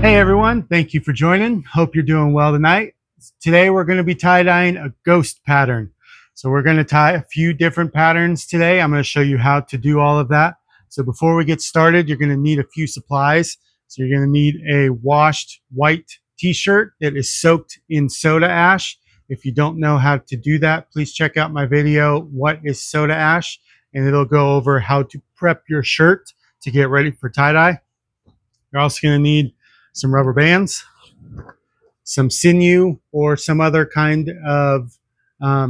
Hey everyone, thank you for joining. Hope you're doing well tonight. Today we're going to be tie-dyeing a ghost pattern. So we're going to tie a few different patterns today. I'm going to show you how to do all of that. So before we get started, you're going to need a few supplies. So you're going to need a washed white t-shirt that is soaked in soda ash. If you don't know how to do that, please check out my video, What is Soda Ash? And it'll go over how to prep your shirt to get ready for tie-dye. You're also going to need some rubber bands, some sinew or some other kind of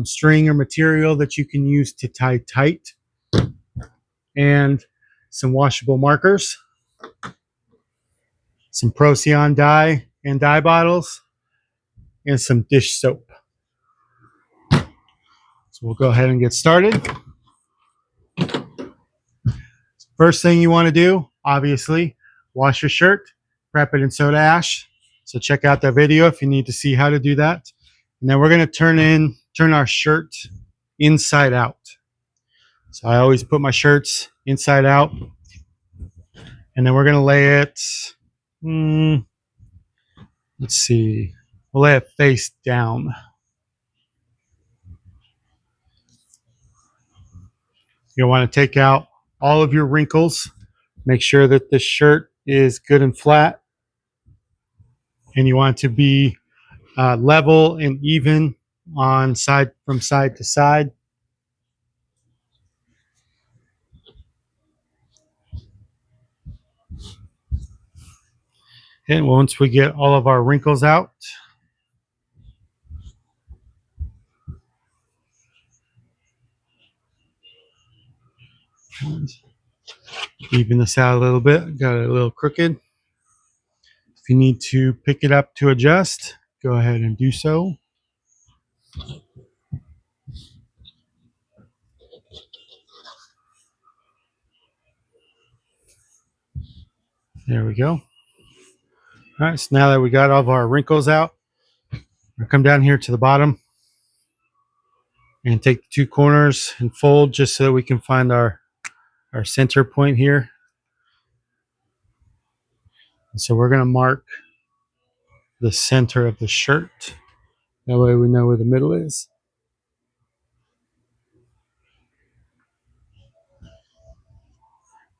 string or material that you can use to tie tight, and some washable markers, some Procion dye and dye bottles, and some dish soap. So we'll go ahead and get started. First thing you want to do, obviously, wash your shirt, prep it in soda ash. So check out that video if you need to see how to do that. And then we're going to turn our shirt inside out. So I always put my shirts inside out. And then we're going to lay it, let's see, we'll lay it face down. You'll want to take out all of your wrinkles. Make sure that the shirt is good and flat. And you want it to be level and even on from side to side. And once we get all of our wrinkles out, even this out a little bit. Got it a little crooked. If you need to pick it up to adjust, go ahead and do so. There we go. All right, so now that we got all of our wrinkles out, we'll come down here to the bottom and take the two corners and fold just so that we can find our center point here. And so we're going to mark the center of the shirt. That way we know where the middle is.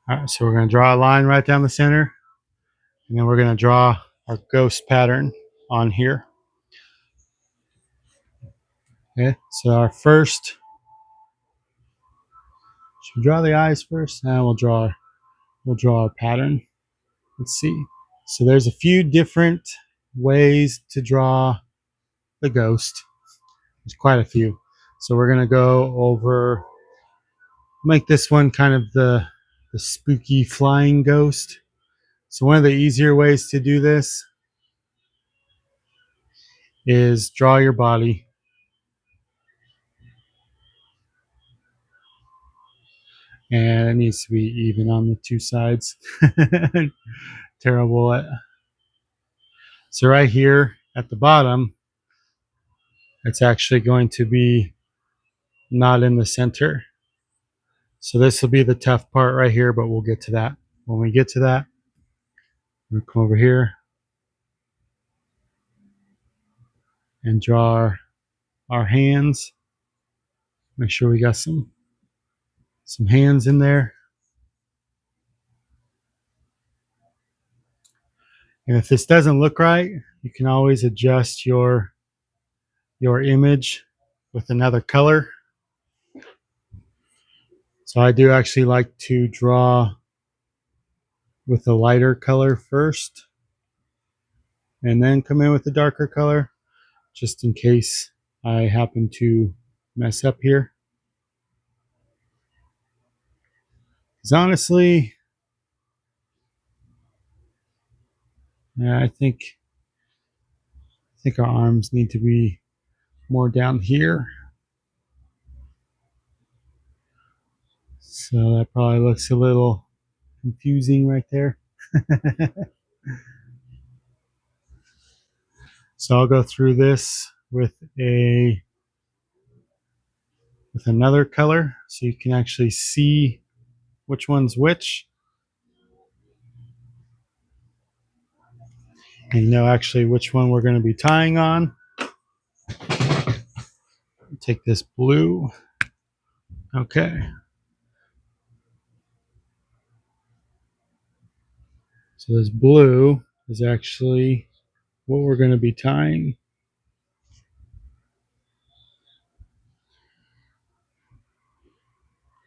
All right, so we're going to draw a line right down the center, and then we're going to draw our ghost pattern on here. Okay, so our first, should we draw the eyes first? And we'll draw a pattern. Let's see. So there's a few different ways to draw the ghost. There's quite a few. So we're going to go over, make this one kind of the spooky flying ghost. So one of the easier ways to do this is draw your body. And it needs to be even on the two sides. Terrible. So right here at the bottom, it's actually going to be not in the center. So this will be the tough part right here, but we'll get to that. When we get to that, we'll come over here and draw our hands. Make sure we got some hands in there. And if this doesn't look right, you can always adjust your image with another color. So I do actually like to draw with a lighter color first, and then come in with a darker color, just in case I happen to mess up here. Because honestly, yeah, I think our arms need to be more down here. So that probably looks a little confusing right there. So I'll go through this with another color so you can actually see which one's which. and know actually which one we're going to be tying on. Take this blue. Okay. So this blue is actually what we're going to be tying.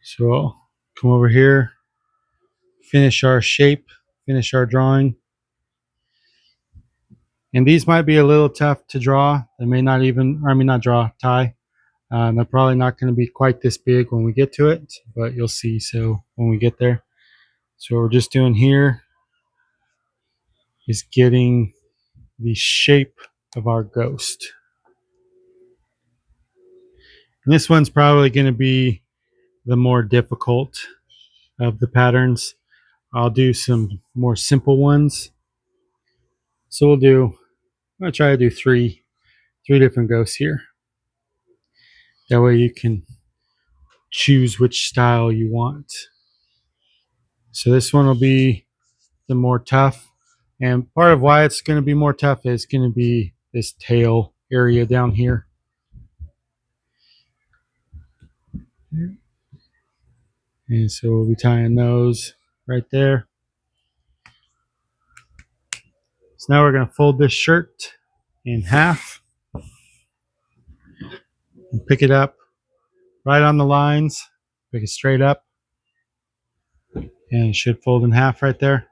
So I'll come over here, finish our shape, finish our drawing. And these might be a little tough to draw. They may not even, not draw, tie. They're probably not going to be quite this big when we get to it, but you'll see so when we get there. So what we're just doing here is getting the shape of our ghost. And this one's probably going to be the more difficult of the patterns. I'll do some more simple ones. So I'm going to try to do three different ghosts here. That way you can choose which style you want. So this one will be the more tough. And part of why it's going to be more tough is going to be this tail area down here. And so we'll be tying those right there. So now we're going to fold this shirt in half and pick it up right on the lines. Pick it straight up. And it should fold in half right there.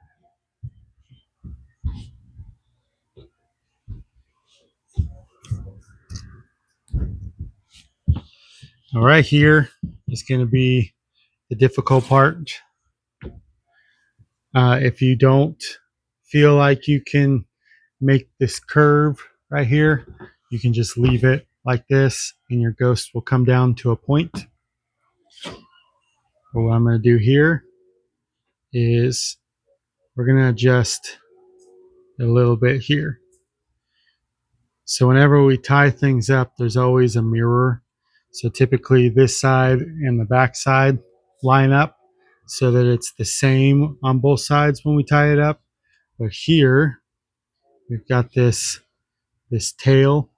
All right, here is going to be the difficult part. If you don't feel like you can make this curve right here, you can just leave it like this and your ghost will come down to a point. But what I'm going to do here is we're going to adjust a little bit here. So whenever we tie things up, there's always a mirror. So typically this side and the back side line up so that it's the same on both sides when we tie it up. But here we've got this tail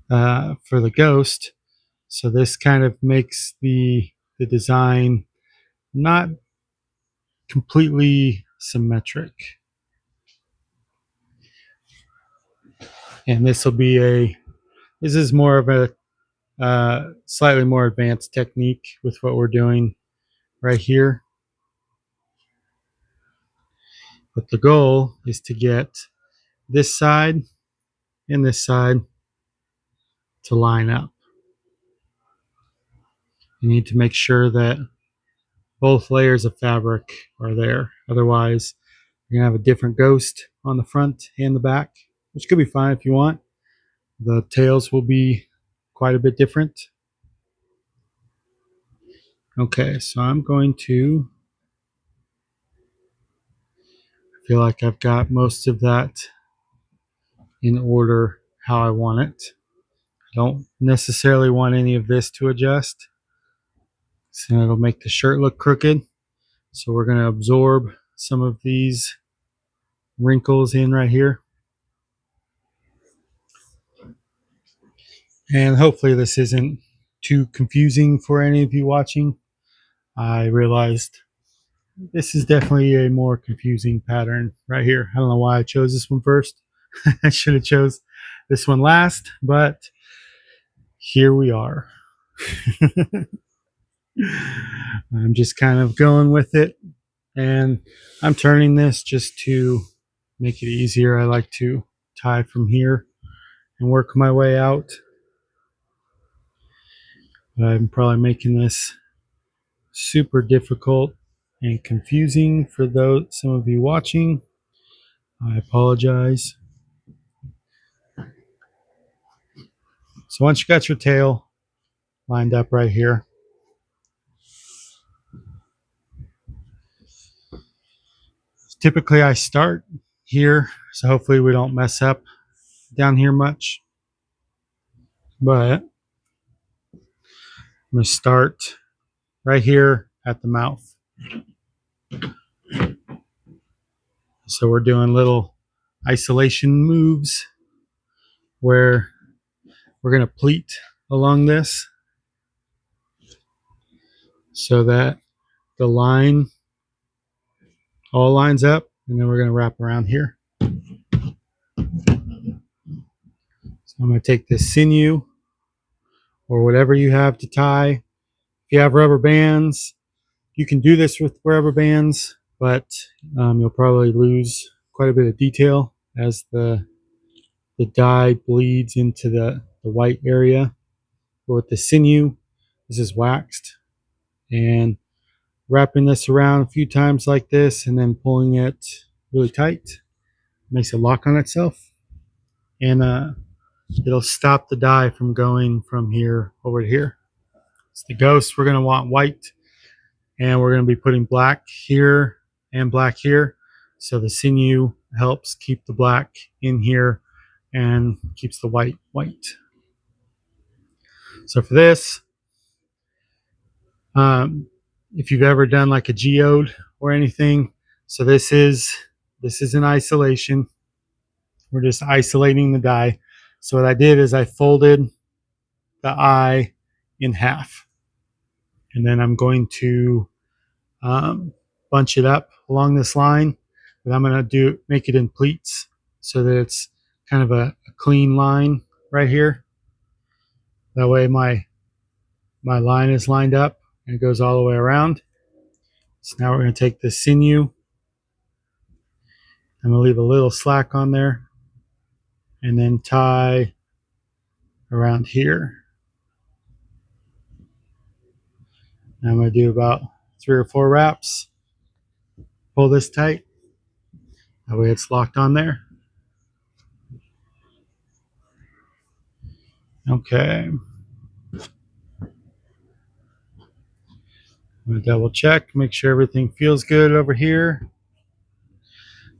for the ghost. So this kind of makes the design not completely symmetric. And this is more of a slightly more advanced technique with what we're doing right here. But the goal is to get this side and this side to line up. You need to make sure that both layers of fabric are there. Otherwise, you're going to have a different ghost on the front and the back, which could be fine if you want. The tails will be quite a bit different. Okay, so I'm going to feel like I've got most of that in order how I want it. I don't necessarily want any of this to adjust, so it'll make the shirt look crooked. So we're going to absorb some of these wrinkles in right here. And hopefully this isn't too confusing for any of you watching. I realized this is definitely a more confusing pattern right here. I don't know why I chose this one first. I should have chose this one last, but here we are. I'm just kind of going with it, and I'm turning this just to make it easier. I like to tie from here and work my way out. I'm probably making this super difficult and confusing for some of you watching. I apologize. So once you got your tail lined up right here, typically I start here, so hopefully we don't mess up down here much. But I'm going to start right here at the mouth. So we're doing little isolation moves where we're going to pleat along this so that the line all lines up, and then we're going to wrap around here. So I'm going to take this sinew or whatever you have to tie. If you have rubber bands, you can do this with rubber bands, but you'll probably lose quite a bit of detail as the dye bleeds into the white area. But with the sinew, this is waxed, and wrapping this around a few times like this and then pulling it really tight makes it lock on itself, and it'll stop the dye from going from here over to here. It's the ghost. We're going to want white, and we're going to be putting black here and black here. So the sinew helps keep the black in here and keeps the white white. So for this, if you've ever done like a geode or anything, so this is an isolation. We're just isolating the dye. So what I did is I folded the eye in half, and then I'm going to bunch it up along this line, but I'm going to make it in pleats so that it's kind of a clean line right here. That way my line is lined up and it goes all the way around. So now we're going to take this sinew. I'm going to leave a little slack on there and then tie around here. I'm going to do about 3 or 4 wraps. Pull this tight. That way it's locked on there. Okay. I'm going to double check, make sure everything feels good over here.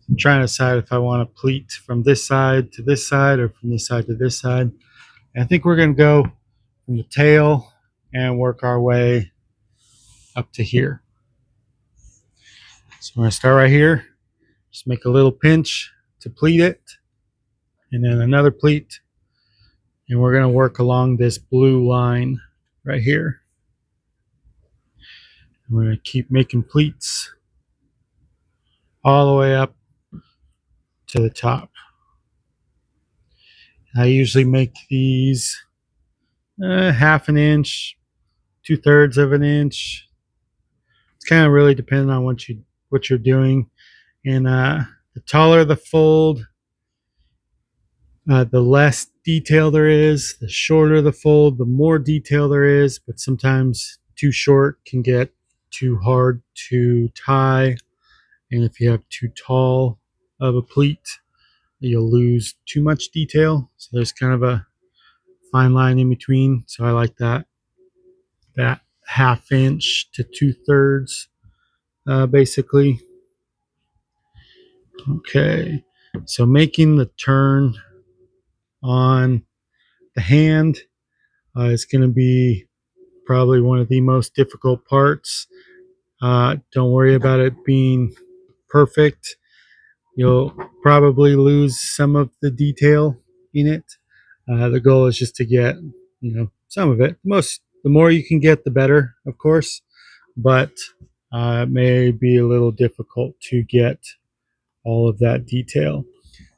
I'm trying to decide if I want to pleat from this side to this side or from this side to this side. And I think we're going to go from the tail and work our way up to here. So we're going to start right here. Just make a little pinch to pleat it, and then another pleat. And we're going to work along this blue line right here. And we're going to keep making pleats all the way up to the top. I usually make these half an inch, 2/3 of an inch. It's kind of really depending on what you're doing. And the taller the fold, the less detail there is. The shorter the fold, the more detail there is. But sometimes too short can get too hard to tie. And if you have too tall of a pleat, you'll lose too much detail. So there's kind of a fine line in between. So I like that half inch to 2/3 basically. Okay, so making the turn on the hand is going to be probably one of the most difficult parts. Don't worry about it being perfect. You'll probably lose some of the detail in it. The goal is just to get, some of it. The more you can get, the better, of course. But it may be a little difficult to get all of that detail.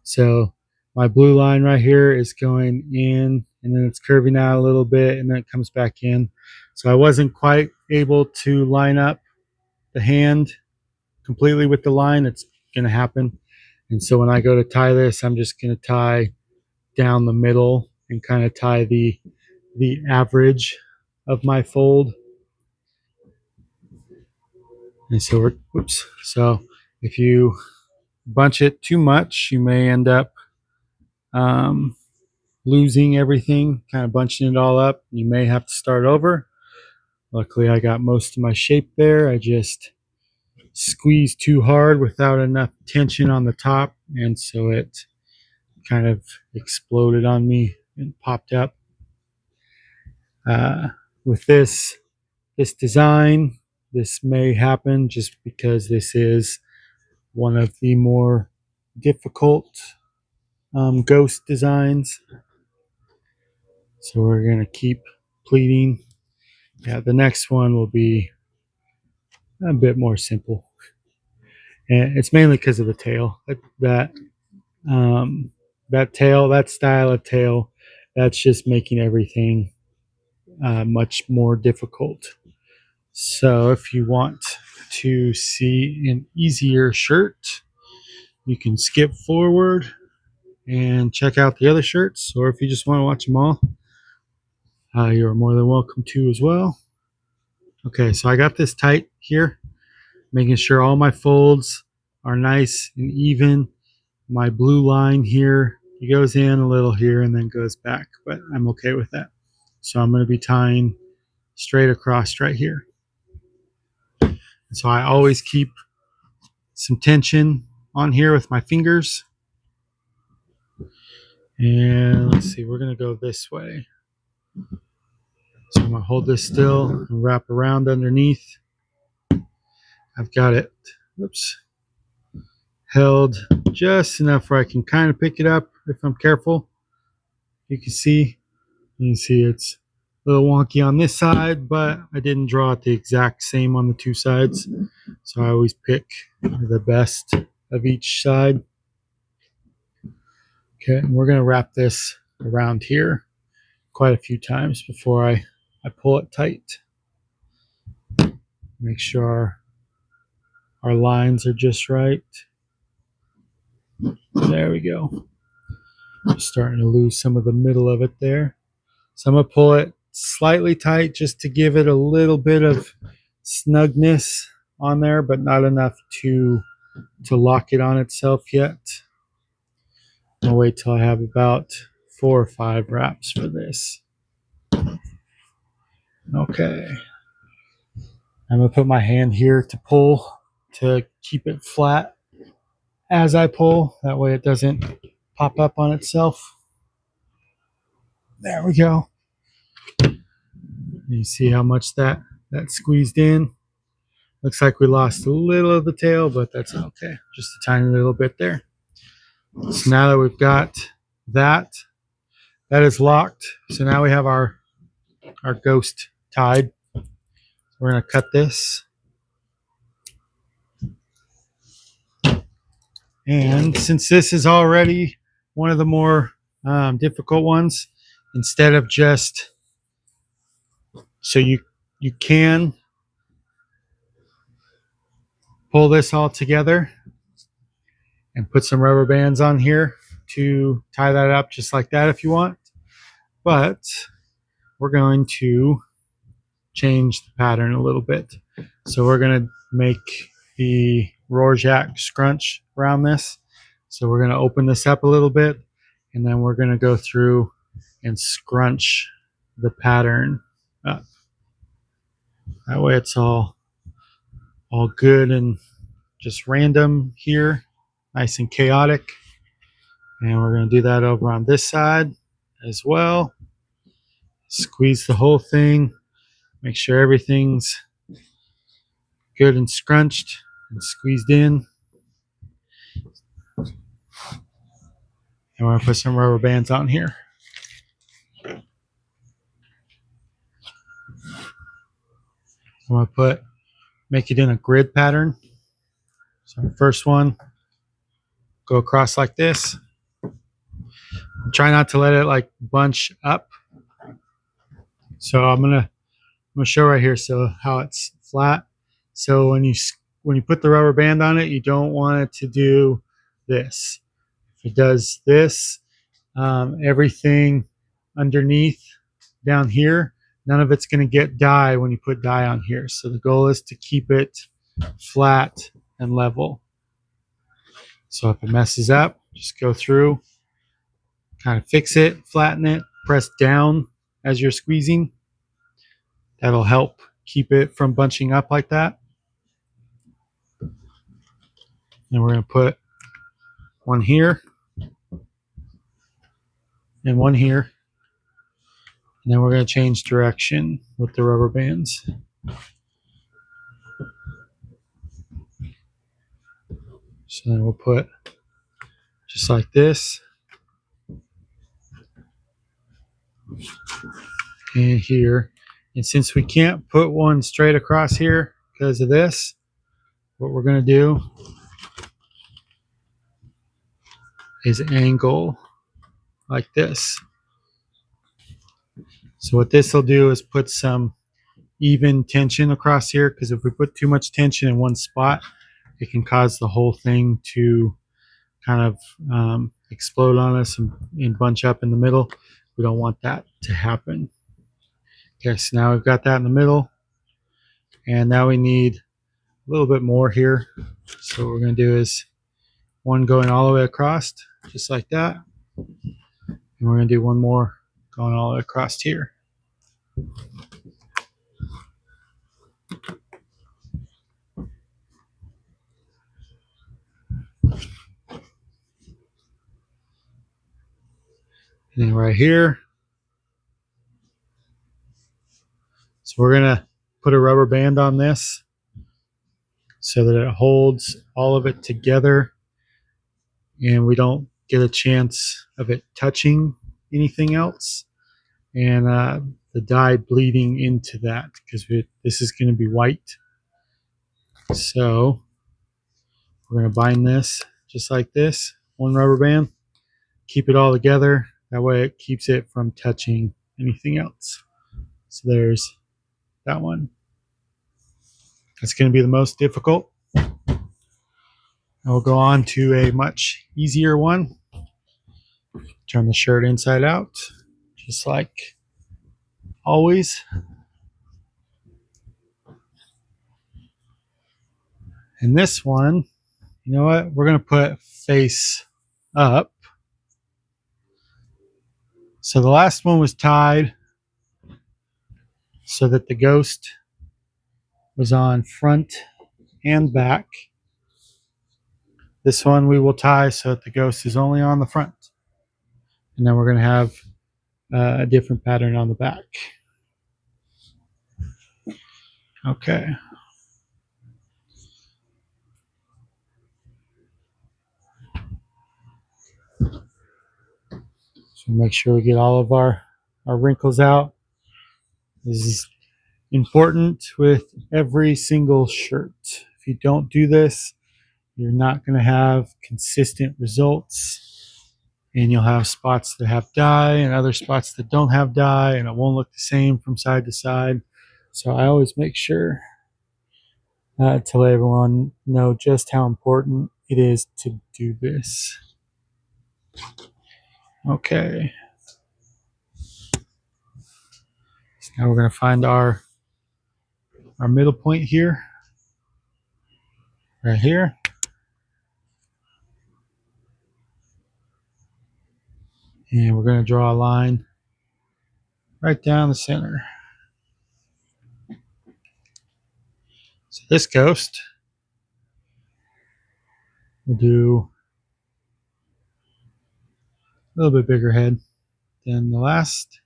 So my blue line right here is going in, and then it's curving out a little bit, and then it comes back in. So I wasn't quite able to line up the hand completely with the line. It's going to happen. And so when I go to tie this, I'm just going to tie down the middle and kind of tie the average of my fold. And so so if you bunch it too much, you may end up losing everything, kind of bunching it all up. You may have to start over. Luckily, I got most of my shape there. I just squeezed too hard without enough tension on the top, and so it kind of exploded on me and popped up. With this design, this may happen just because this is one of the more difficult ghost designs. So we're going to keep pleating. Yeah, the next one will be a bit more simple. And it's mainly because of the tail. Um, that tail, that style of tail, that's just making everything much more difficult. So if you want to see an easier shirt, you can skip forward and check out the other shirts, or if you just want to watch them all, you're more than welcome to as well. Okay, so I got this tight here, making sure all my folds are nice and even. My blue line here, it goes in a little here and then goes back, but I'm okay with that. So I'm going to be tying straight across right here. And so I always keep some tension on here with my fingers. And let's see, we're going to go this way. So I'm going to hold this still and wrap around underneath. I've got it, held just enough where I can kind of pick it up if I'm careful. You can see it's a little wonky on this side, but I didn't draw it the exact same on the two sides. So I always pick the best of each side. Okay, and we're going to wrap this around here quite a few times before I pull it tight. Make sure our lines are just right. There we go. Just starting to lose some of the middle of it there. So I'm going to pull it slightly tight just to give it a little bit of snugness on there, but not enough to lock it on itself yet. I'll wait till I have about 4 or 5 wraps for this. Okay. I'm going to put my hand here to pull to keep it flat as I pull. That way it doesn't pop up on itself. There we go. You see how much that squeezed in. Looks like we lost a little of the tail, but that's okay. Just a tiny little bit there. So now that we've got that is locked. So now we have our ghost tied. We're going to cut this. And since this is already one of the more difficult ones, instead of just, so you can pull this all together and put some rubber bands on here to tie that up just like that if you want. But we're going to change the pattern a little bit. So we're going to make the Rorschach scrunch around this. So we're going to open this up a little bit, and then we're going to go through and scrunch the pattern up. That way it's all good and just random here, nice and chaotic. And we're going to do that over on this side as well. Squeeze the whole thing. Make sure everything's good and scrunched and squeezed in. And we're going to put some rubber bands on here. I'm going to make it in a grid pattern. So the first one, go across like this. Try not to let it like bunch up. So I'm gonna show right here so how it's flat. So when you put the rubber band on it, you don't want it to do this. If it does this, everything underneath down here, none of it's going to get dye when you put dye on here. So the goal is to keep it flat and level. So if it messes up, just go through, kind of fix it, flatten it, press down as you're squeezing. That'll help keep it from bunching up like that. And we're going to put one here and one here. And then we're going to change direction with the rubber bands. So then we'll put like this. And here. And since we can't put one straight across here because of this, what we're going to do is angle like this. So what this will do is put some even tension across here, because if we put too much tension in one spot, it can cause the whole thing to kind of explode on us and bunch up in the middle. We don't want that to happen. Okay, so now we've got that in the middle, and now we need a little bit more here. So what we're going to do is one going all the way across, just like that, and we're going to do one more going all the way across here. And then right here. So we're going to put a rubber band on this so that it holds all of it together and we don't get a chance of it touching anything else and the dye bleeding into that, because this is going to be white. So we're going to bind this just like this, one rubber band, keep it all together. That way it keeps it from touching anything else. So there's that one. That's going to be the most difficult. And we'll go on to a much easier one. Turn the shirt inside out, just like always. And this one, you know what? We're going to put face up. So the last one was tied so that the ghost was on front and back. This one we will tie so that the ghost is only on the front. And then we're going to have a different pattern on the back. Okay. So make sure we get all of our wrinkles out. This is important with every single shirt. If you don't do this, you're not going to have consistent results, and you'll have spots that have dye and other spots that don't have dye, and it won't look the same from side to side. So I always make sure to let everyone know just how important it is to do this. Okay. So now we're going to find our middle point here, right here. And we're going to draw a line right down the center. So this ghost will do a little bit bigger head than the last.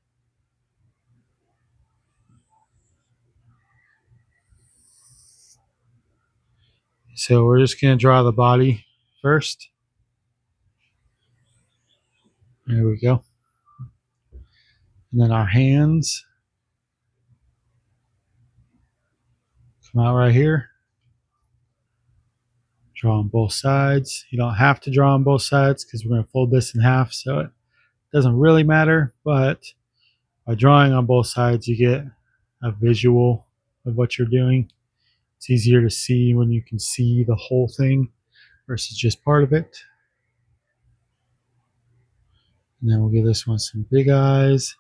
So we're just going to draw the body first. There we go. And then our hands come out right here. Draw on both sides. You don't have to draw on both sides because we're going to fold this in half, so it doesn't really matter. But by drawing on both sides, you get a visual of what you're doing. It's easier to see when you can see the whole thing versus just part of it. And then we'll give this one some big eyes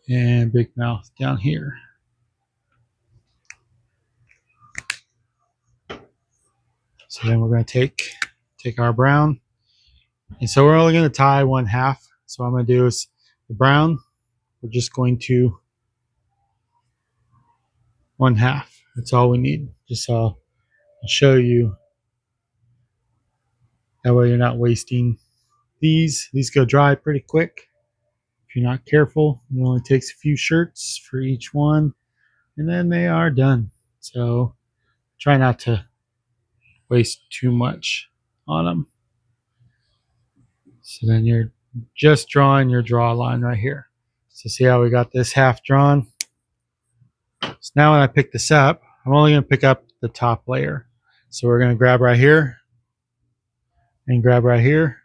and big mouth down here. So then we're going to take our brown. And so we're only going to tie one half. So what I'm going to do is the brown, we're just going to one half. That's all we need. Just so I'll show you. That way you're not wasting these. These go dry pretty quick. If you're not careful, it only takes a few shirts for each one, and then they are done. So try not to waste too much on them. So then you're just drawing your draw line right here. So see how we got this half drawn? So now when I pick this up, I'm only going to pick up the top layer. So we're going to grab right here and grab right here.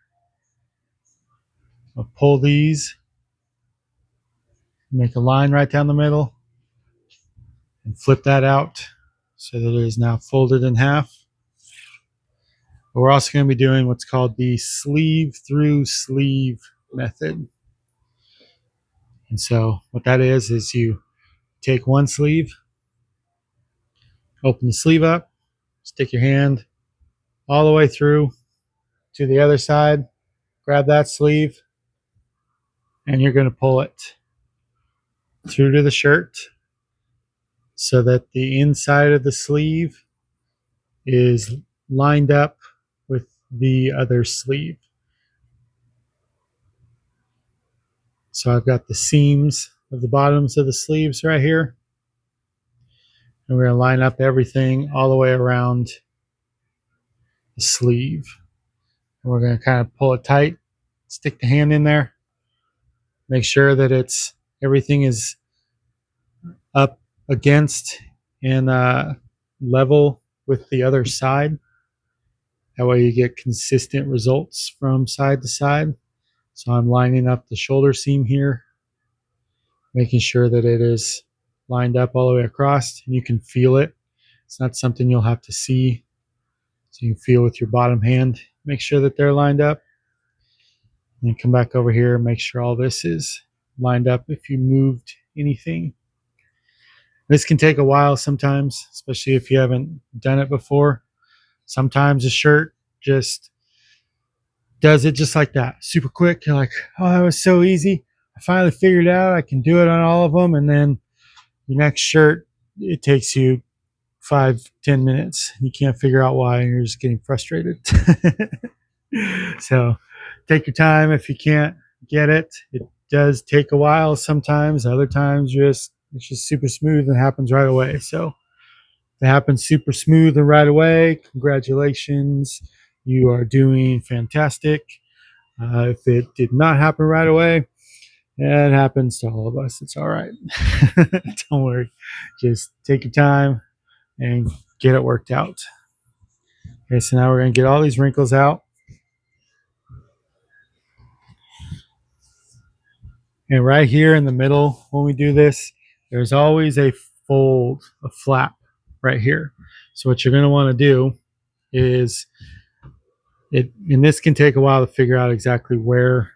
I'll pull these, make a line right down the middle, and flip that out so that it is now folded in half. But we're also going to be doing what's called the sleeve through sleeve method. And so what that is you take one sleeve, open the sleeve up, stick your hand all the way through to the other side, grab that sleeve, and you're going to pull it through to the shirt so that the inside of the sleeve is lined up with the other sleeve. So I've got the seams of the bottoms of the sleeves right here. And we're going to line up everything all the way around the sleeve. And we're going to kind of pull it tight, stick the hand in there, make sure that everything is up against and level with the other side. That way you get consistent results from side to side. So I'm lining up the shoulder seam here, making sure that it is lined up all the way across, and you can feel it. It's not something you'll have to see. So you can feel with your bottom hand, make sure that they're lined up. And then come back over here and make sure all this is lined up if you moved anything. This can take a while sometimes, especially if you haven't done it before. Sometimes a shirt just does it just like that, super quick. You're like, oh, that was so easy. I finally figured it out. I can do it on all of them. And then your next shirt, it takes you 5-10 minutes. You can't figure out why, and you're just getting frustrated. So take your time if you can't get it. It does take a while sometimes. Other times it's just super smooth and happens right away. So if it happens super smooth and right away, congratulations. You are doing fantastic. If it did not happen right away, it happens to all of us. It's all right. Don't worry. Just take your time and get it worked out. Okay, so now we're going to get all these wrinkles out. And right here in the middle, when we do this, there's always a fold, a flap right here. So what you're going to want to do is, and this can take a while to figure out exactly where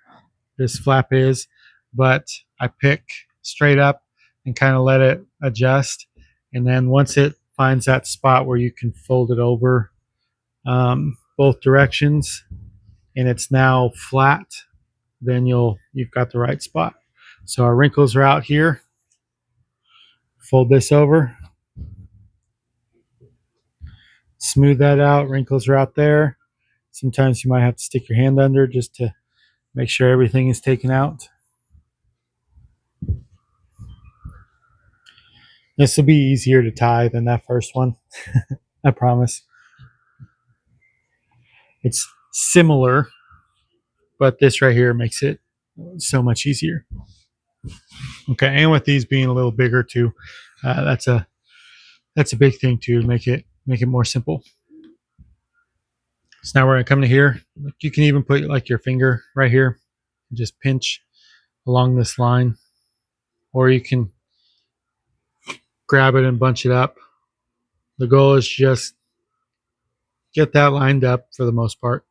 this flap is, but I pick straight up and kind of let it adjust. And then once it finds that spot where you can fold it over both directions and it's now flat, then you've got the right spot. So our wrinkles are out here. Fold this over. Smooth that out. Wrinkles are out there. Sometimes you might have to stick your hand under just to make sure everything is taken out. This will be easier to tie than that first one. I promise. It's similar, but this right here makes it so much easier. Okay, and with these being a little bigger too, that's a big thing to make it more simple. So now we're gonna come to here. You can even put like your finger right here and just pinch along this line, or you can grab it and bunch it up. The goal is just get that lined up for the most part.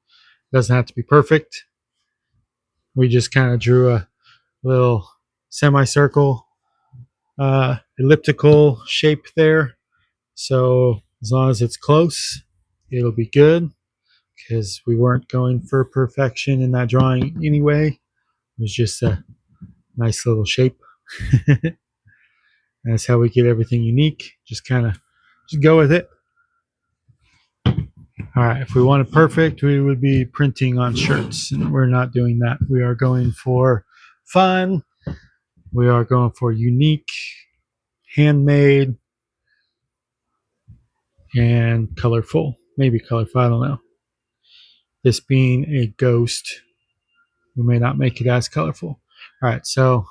It doesn't have to be perfect. We just kind of drew a little semicircle, elliptical shape there. So as long as it's close, it'll be good, because we weren't going for perfection in that drawing anyway. It was just a nice little shape. That's how we get everything unique. Just go with it. All right, if we wanted perfect, we would be printing on shirts, and we're not doing that. We are going for fun. We are going for unique, handmade, and colorful. Maybe colorful, I don't know. This being a ghost we may not make it as colorful. All right, so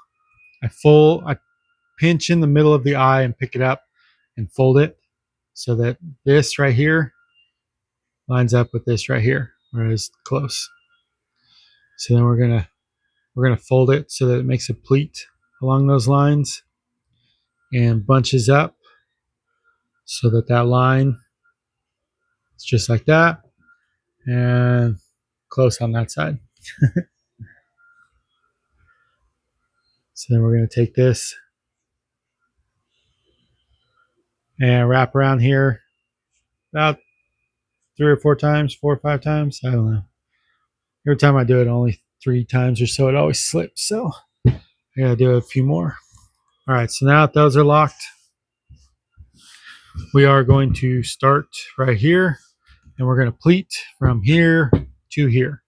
I pinch in the middle of the eye and pick it up and fold it so that this right here lines up with this right here, where it's close. So then we're gonna fold it so that it makes a pleat along those lines and bunches up so that that line is just like that and close on that side. So then we're going to take this and wrap around here about 3 or 4 times, 4 or 5 times. I don't know. Every time I do it, only 3 times or so, it always slips. So I got to do a few more. All right, so now that those are locked, we are going to start right here and we're going to pleat from here to here.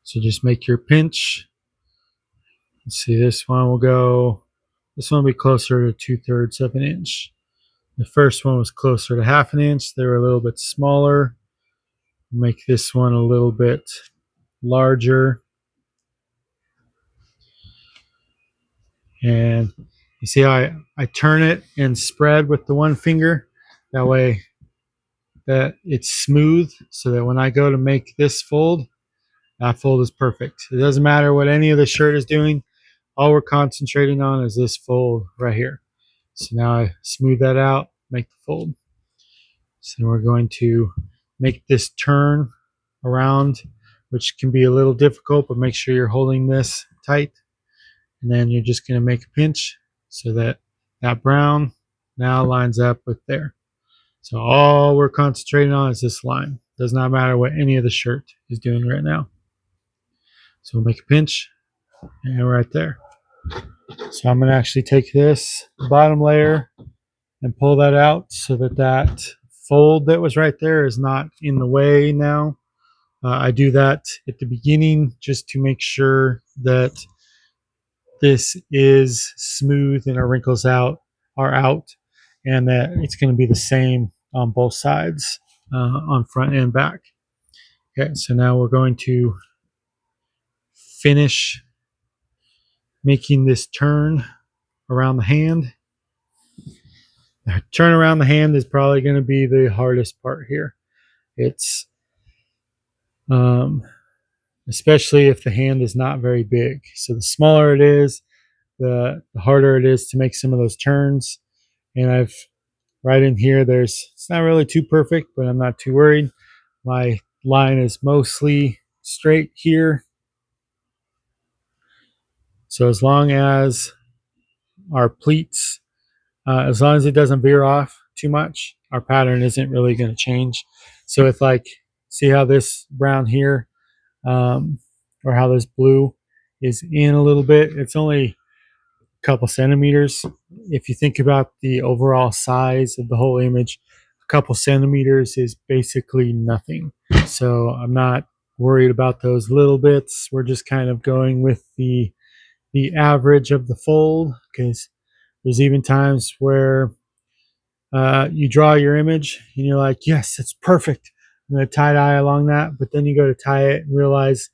So just make your pinch. Let's see, this one will be closer to 2/3 of an inch. The first one was closer to 1/2 inch. They were a little bit smaller. Make this one a little bit larger. And you see how I turn it and spread with the one finger? That way that it's smooth so that when I go to make this fold, that fold is perfect. It doesn't matter what any of the shirt is doing. All we're concentrating on is this fold right here. So now I smooth that out, make the fold. So we're going to make this turn around, which can be a little difficult, but make sure you're holding this tight. And then you're just going to make a pinch so that that brown now lines up with there. So all we're concentrating on is this line. Does not matter what any of the shirt is doing right now. So we'll make a pinch and right there. So I'm going to actually take this bottom layer and pull that out so that that fold that was right there is not in the way now. I do that at the beginning just to make sure that this is smooth and our wrinkles are out, and that it's going to be the same on both sides, on front and back. Okay, so now we're going to finish making this turn around the hand. The turn around the hand is probably going to be the hardest part here. It's especially if the hand is not very big. So the smaller it is, the harder it is to make some of those turns. And I've right in here, it's not really too perfect, but I'm not too worried. My line is mostly straight here. So as long as our pleats, as long as it doesn't veer off too much, our pattern isn't really going to change. So if see how this brown here, or how this blue is in a little bit, it's only a couple centimeters. If you think about the overall size of the whole image, a couple centimeters is basically nothing. So I'm not worried about those little bits. We're just kind of going with the average of the fold, because there's even times where you draw your image and you're like, yes, it's perfect. I'm going to tie dye along that. But then you go to tie it and realize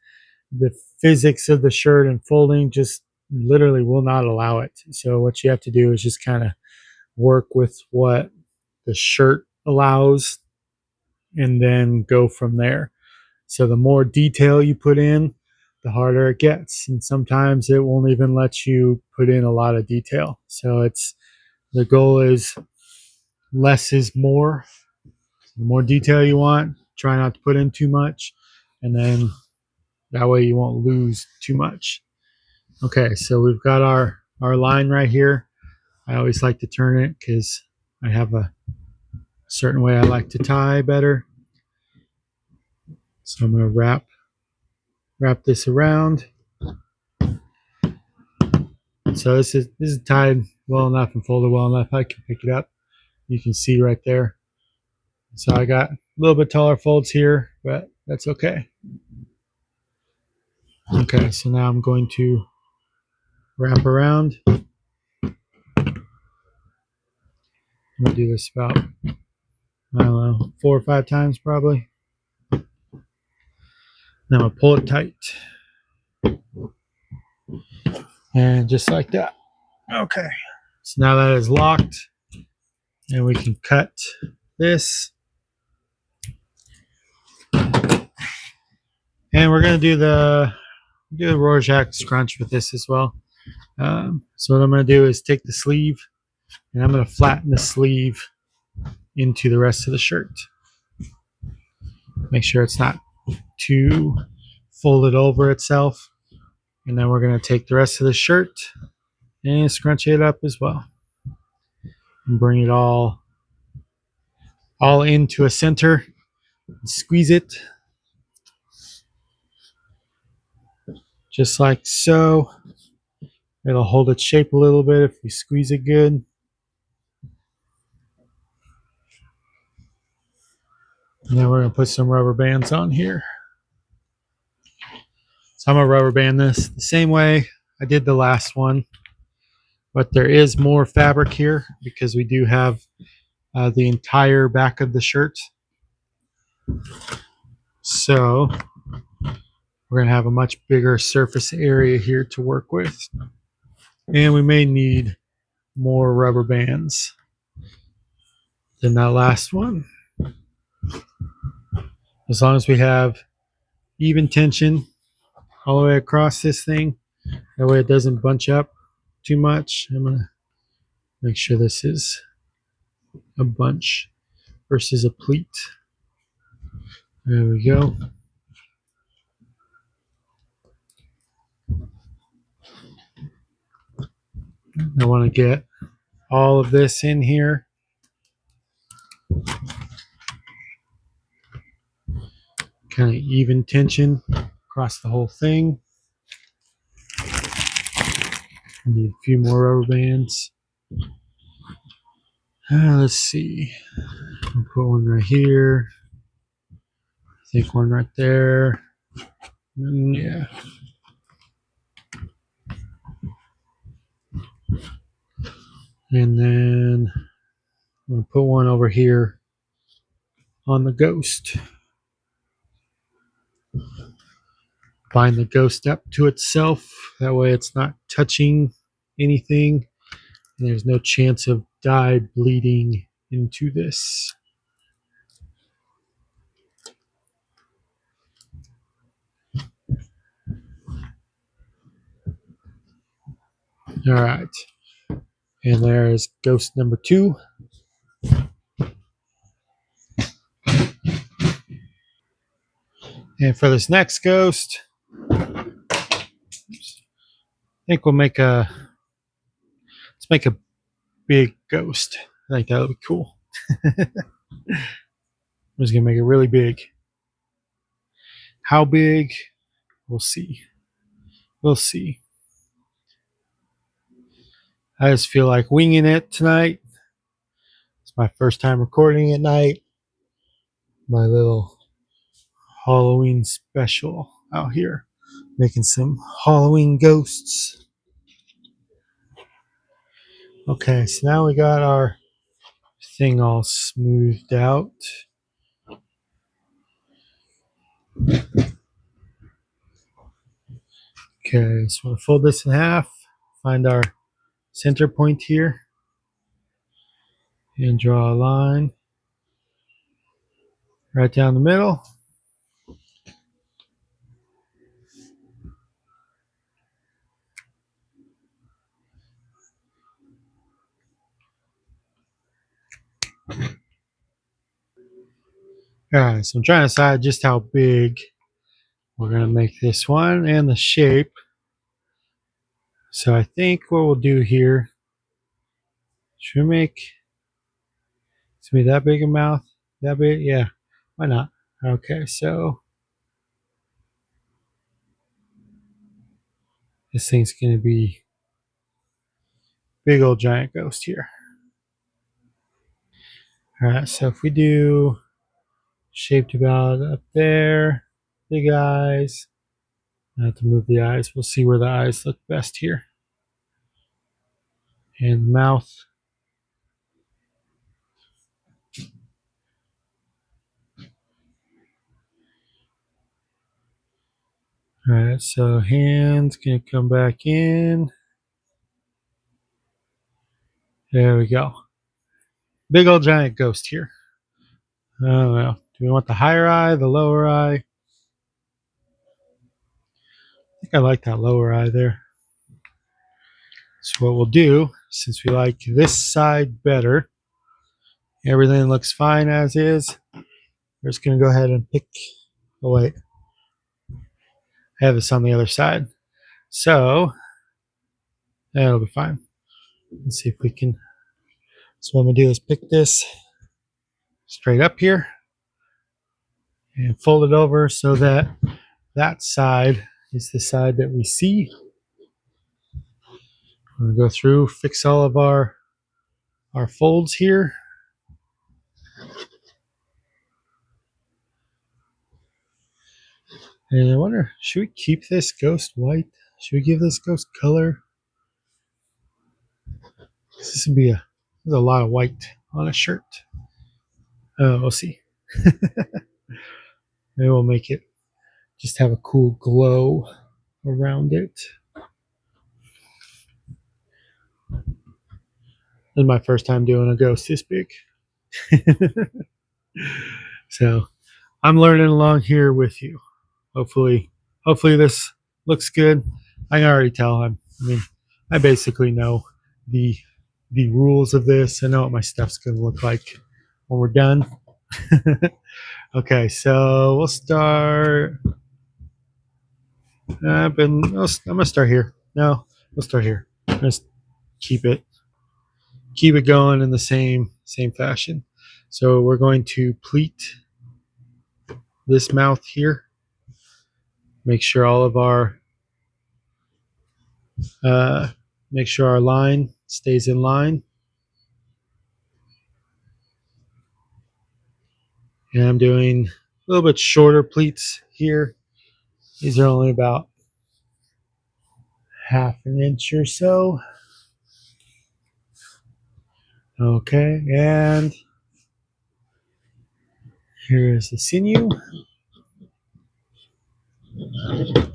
the physics of the shirt and folding just literally will not allow it. So what you have to do is just kind of work with what the shirt allows and then go from there. So the more detail you put in, the harder it gets. And sometimes it won't even let you put in a lot of detail. So the goal is less is more. The more detail you want, try not to put in too much. And then that way you won't lose too much. Okay, so we've got our line right here. I always like to turn it because I have a certain way I like to tie better. So I'm going to wrap this around. So this is tied well enough and folded well enough. I can pick it up. You can see right there. So I got a little bit taller folds here, but that's okay. Okay, so now I'm going to wrap around. I'm going to do this about, I don't know, 4 or 5 times probably. Now I'm going to pull it tight. And just like that. Okay. So now that is locked, and we can cut this. And we're going to do the Rorschach scrunch with this as well. So what I'm going to do is take the sleeve, and I'm going to flatten the sleeve into the rest of the shirt. Make sure it's not too folded over itself. And then we're going to take the rest of the shirt and scrunch it up as well. And bring it all into a center. Squeeze it. Just like so. It'll hold its shape a little bit if we squeeze it good. And then we're going to put some rubber bands on here. So I'm going to rubber band this the same way I did the last one. But there is more fabric here because we do have the entire back of the shirt. So we're going to have a much bigger surface area here to work with. And we may need more rubber bands than that last one. As long as we have even tension all the way across this thing, that way it doesn't bunch up too much. I'm going to make sure this is a bunch versus a pleat. There we go. I want to get all of this in here. Kind of even tension across the whole thing. I need a few more rubber bands. Let's see. I'll put one right here. I think one right there. Yeah. And then I'm going to put one over here on the ghost. Bind the ghost up to itself. That way it's not touching anything. And there's no chance of dye bleeding into this. All right. And there's ghost number 2. And for this next ghost, I think we'll make let's make a big ghost. I think that would be cool. I'm just going to make it really big. How big? We'll see. We'll see. I just feel like winging it tonight. It's my first time recording at night. My little Halloween special out here. Making some Halloween ghosts. Okay, so now we got our thing all smoothed out. Okay, so we'll fold this in half. Find our center point here. And draw a line right down the middle. Alright, so I'm trying to decide just how big we're going to make this one and the shape. So I think what we'll do here, should we make it's gonna be that big a mouth? That big? Yeah. Why not? Okay, so this thing's gonna be big old giant ghost here. Alright, so if we do shaped about up there, big eyes. I have to move the eyes. We'll see where the eyes look best here. And mouth. All right, so hand's gonna come back in. There we go. Big old giant ghost here. I don't know. Do we want the higher eye, the lower eye? I think I like that lower eye there. So what we'll do, since we like this side better, everything looks fine as is. We're just gonna go ahead and pick. Oh wait, I have this on the other side, so that'll be fine. Let's see if we can. So what I'm gonna do is pick this straight up here and fold it over so that that side is the side that we see. We're gonna go through, fix all of our folds here. And I wonder, should we keep this ghost white? Should we give this ghost color? This would be there's a lot of white on a shirt. We'll see. Maybe we'll make it just have a cool glow around it. This is my first time doing a ghost this big. So I'm learning along here with you. Hopefully this looks good. I can already tell. I basically know the rules of this. I know what my stuff's going to look like when we're done. Okay, so we'll start. I'm gonna start here. No, we'll start here. Just keep it going in the same fashion. So we're going to pleat this mouth here. Make sure all of our make sure our line stays in line. And I'm doing a little bit shorter pleats here. These are only about half an inch or so. Okay, and here's the sinew. I'll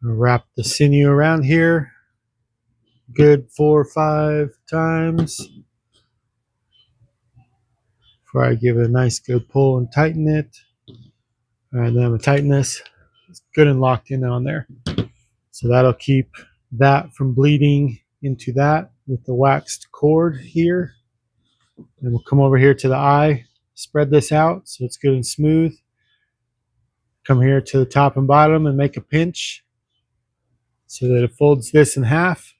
wrap the sinew around here. Good 4 or 5 times before I give it a nice good pull and tighten it. All right, then I'm gonna tighten this. It's good and locked in on there. So that'll keep that from bleeding into that with the waxed cord here. And we'll come over here to the eye, spread this out so it's good and smooth. Come here to the top and bottom and make a pinch so that it folds this in half,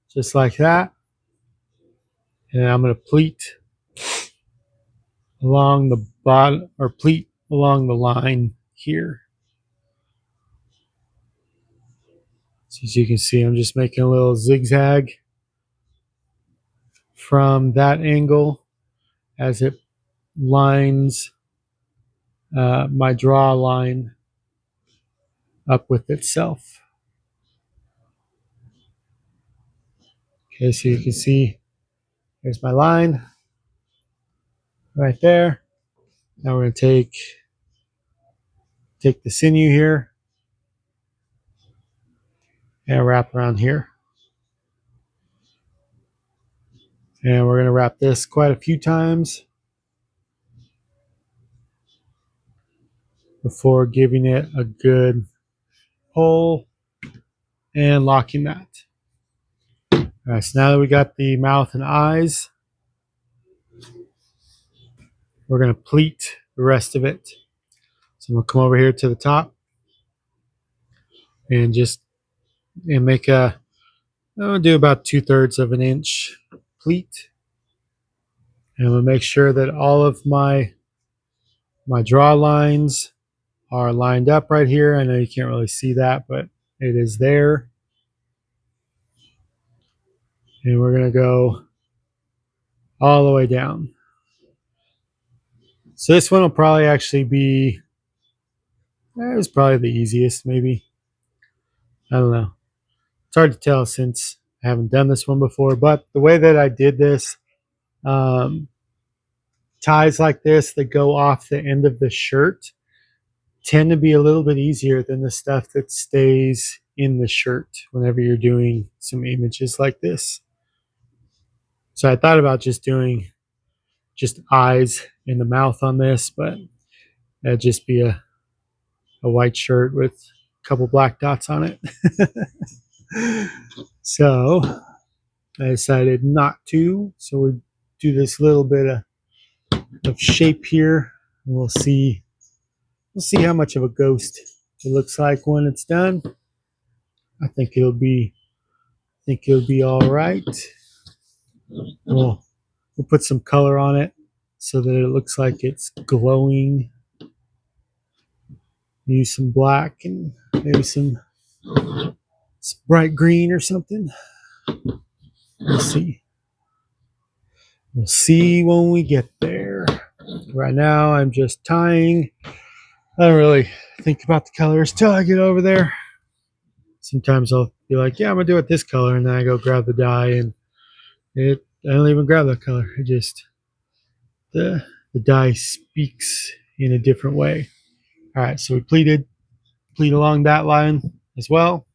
just like that. And I'm going to pleat along the bottom, or pleat along the line here. So as you can see, I'm just making a little zigzag from that angle as it lines my draw line up with itself. Okay, so you can see there's my line right there. Now we're going to take the sinew here and wrap around here. And we're going to wrap this quite a few times before giving it a good pull and locking that. All right, so now that we got the mouth and eyes, we're going to pleat the rest of it. So I'm going to come over here to the top and make I'm going to do about 2/3 of an inch pleat. And I'm going to make sure that all of my draw lines are lined up right here. I know you can't really see that, but it is there. And we're going to go all the way down. So this one will probably actually be, it's probably the easiest, maybe. I don't know. It's hard to tell since I haven't done this one before, but the way that I did this, ties like this that go off the end of the shirt, tend to be a little bit easier than the stuff that stays in the shirt whenever you're doing some images like this. So I thought about just doing just eyes and the mouth on this, but that'd just be a white shirt with a couple black dots on it. So I decided not to. So we do this little bit of shape here. And we'll see how much of a ghost it looks like when it's done. I think it'll be all right. We'll put some color on it so that it looks like it's glowing. Use some black and maybe some bright green or something. We'll see. We'll see when we get there. Right now I'm just tying. I don't really think about the colors till I get over there. Sometimes I'll be like, yeah, I'm gonna do it this color, and then I go grab the dye, and I don't even grab that color. It just the dye speaks in a different way. All right, so we pleat along that line as well.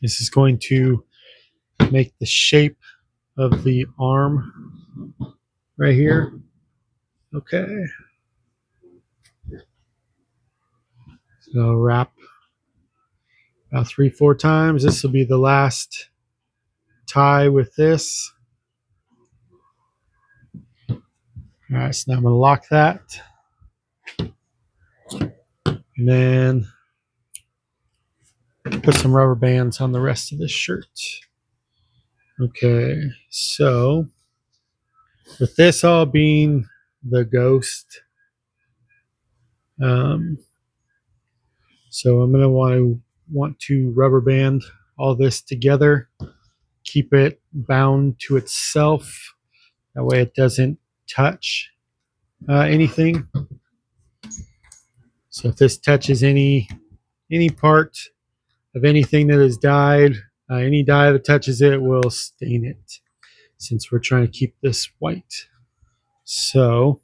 This is going to make the shape of the arm right here. Okay. So wrap about 3-4 times. This will be the last tie with this. All right, so now I'm going to lock that. And then put some rubber bands on the rest of this shirt. Okay, so with this all being the ghost, so I'm going to want to rubber band all this together, keep it bound to itself. That way it doesn't touch anything. So if this touches any part of anything that is dyed, any dye that touches it will stain it, since we're trying to keep this white. So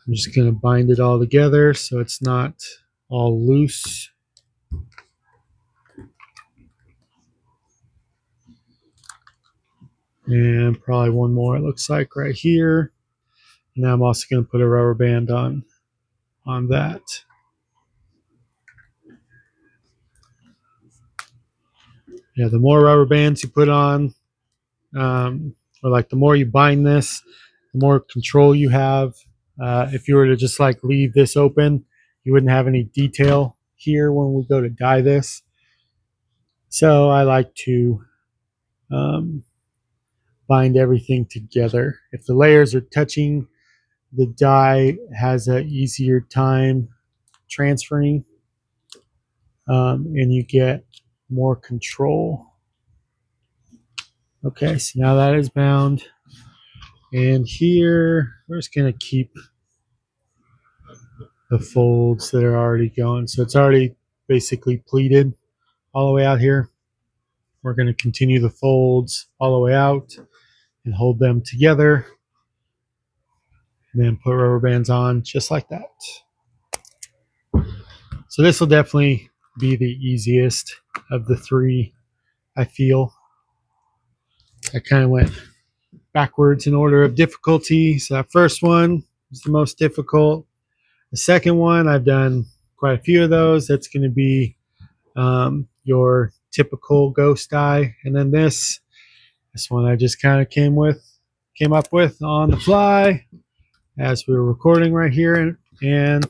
I'm just going to bind it all together so it's not all loose. And probably one more, it looks like, right here. Now I'm also going to put a rubber band on that. Yeah, the more rubber bands you put on, or like the more you bind this, the more control you have. If you were to just like leave this open, you wouldn't have any detail here when we go to dye this. So I like to bind everything together. If the layers are touching, the dye has an easier time transferring, and you get more control. Okay, so now that is bound. And here, we're just going to keep the folds that are already going. So it's already basically pleated all the way out here. We're going to continue the folds all the way out and hold them together. And then put rubber bands on just like that. So this will definitely be the easiest of the three, I feel. I kind of went backwards in order of difficulty. So that first one is the most difficult. The second one, I've done quite a few of those. That's going to be your typical ghost dye. And then this one I just kind of came up with on the fly as we were recording right here. And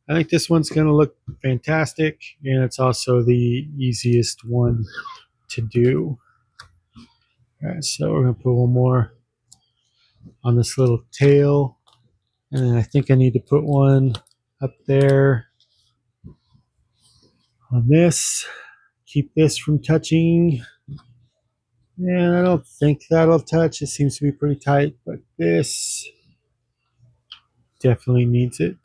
I think this one's going to look fantastic. And it's also the easiest one to do. All right, so we're going to put one more on this little tail. And then I think I need to put one up there on this. Keep this from touching. And I don't think that'll touch. It seems to be pretty tight, but this definitely needs it.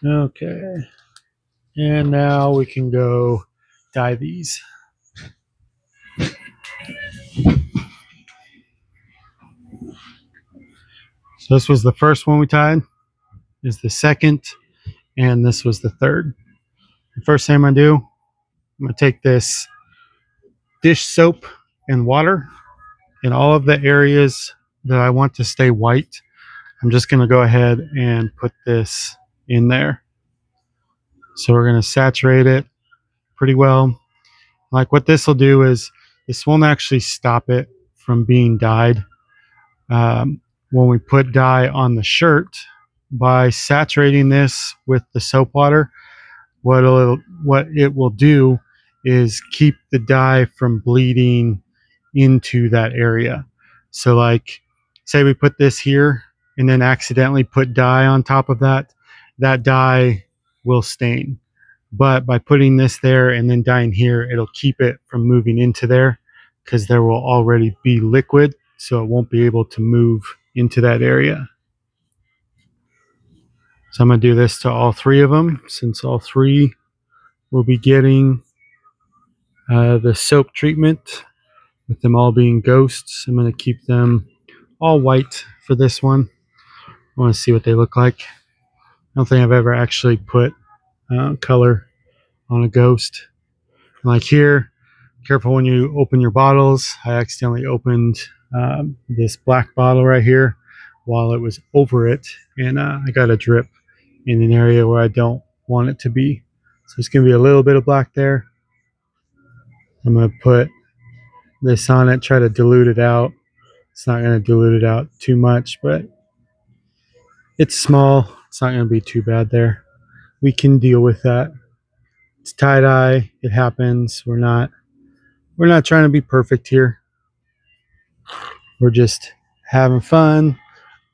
Okay. And now we can go dye these. So this was the first one we tied, is the second, and this was the third. The first thing I'm gonna do, I'm gonna take this dish soap and water in all of the areas that I want to stay white. I'm just gonna go ahead and put this in there. So we're gonna saturate it pretty well. Like what this will do is this won't actually stop it from being dyed. When we put dye on the shirt, by saturating this with the soap water, what it will do is keep the dye from bleeding into that area. So like say we put this here and then accidentally put dye on top of that, that dye will stain. But by putting this there and then dyeing here, it'll keep it from moving into there because there will already be liquid, so it won't be able to move into that area. So I'm going to do this to all three of them, since all three will be getting the soap treatment, with them all being ghosts. I'm going to keep them all white for this one. I want to see what they look like. I don't think I've ever actually put color on a ghost. Like here, careful when you open your bottles. I accidentally opened this black bottle right here while it was over it, and I got a drip in an area where I don't want it to be. So it's going to be a little bit of black there. I'm going to put this on it, try to dilute it out. It's not going to dilute it out too much, but it's small. It's not going to be too bad there. We can deal with that. It's tie-dye. It happens. We're not trying to be perfect here. We're just having fun,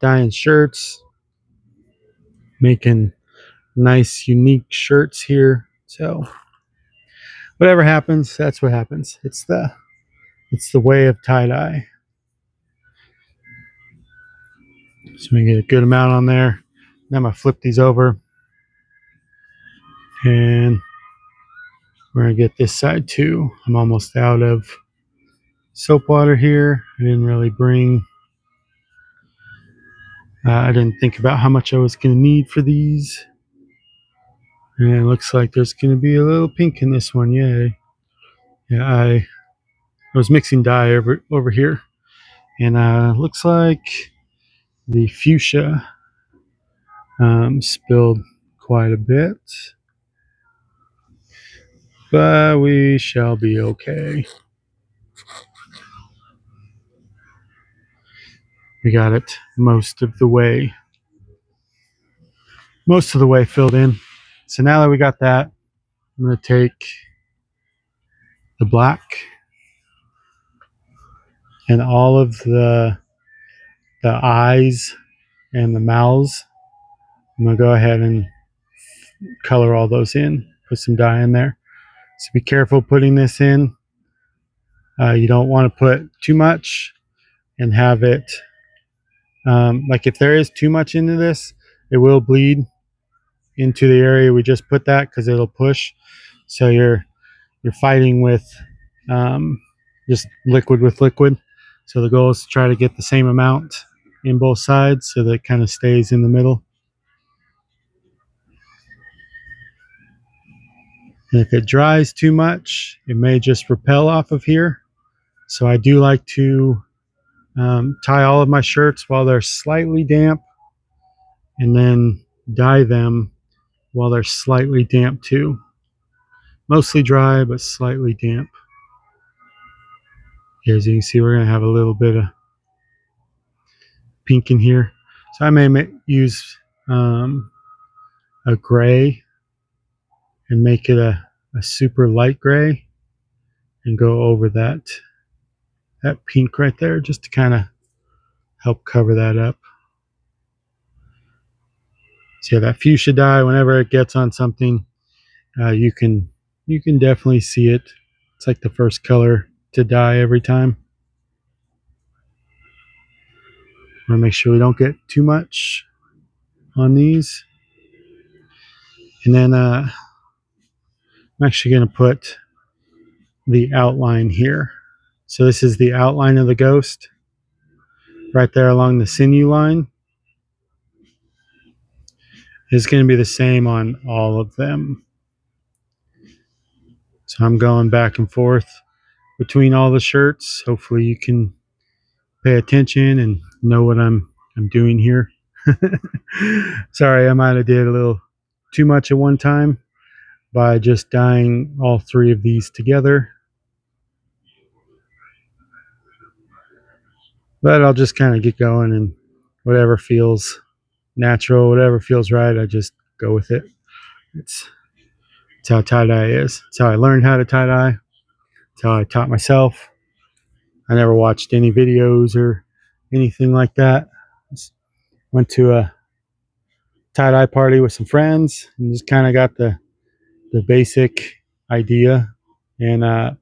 dyeing shirts, making nice, unique shirts here. So whatever happens, that's what happens. It's the way of tie-dye. So we get a good amount on there. Now I'm gonna flip these over, and we're gonna get this side too. I'm almost out of soap water here. I didn't really bring. I didn't think about how much I was gonna need for these. And it looks like there's gonna be a little pink in this one. Yay! Yeah, I was mixing dye over here, and looks like the fuchsia spilled quite a bit, but we shall be okay. We got it most of the way filled in. So now that we got that, I'm going to take the black and all of the eyes and the mouths. I'm going to go ahead and color all those in, put some dye in there. So be careful putting this in. You don't want to put too much and have it, like if there is too much into this, it will bleed into the area we just put that, because it'll push. So you're fighting with just liquid with liquid. So the goal is to try to get the same amount in both sides so that it kind of stays in the middle. And if it dries too much, it may just repel off of here. So I do like to tie all of my shirts while they're slightly damp, and then dye them while they're slightly damp too. Mostly dry, but slightly damp. Here, as you can see, we're going to have a little bit of pink in here. So I may use a gray and make it a super light gray and go over that pink right there, just to kind of help cover that up. So yeah, that fuchsia dye, whenever it gets on something, you can definitely see it. It's like the first color to dye every time. I want to make sure we don't get too much on these. And then I'm actually going to put the outline here. So this is the outline of the ghost right there along the sinew line. It's going to be the same on all of them. So I'm going back and forth between all the shirts. Hopefully you can pay attention and know what I'm doing here. Sorry, I might have did a little too much at one time by just dyeing all three of these together. But I'll just kind of get going, and whatever feels natural, whatever feels right, I just go with it. It's how tie-dye is. It's how I learned how to tie-dye. It's how I taught myself. I never watched any videos or anything like that. Just went to a tie-dye party with some friends and just kind of got the basic idea. And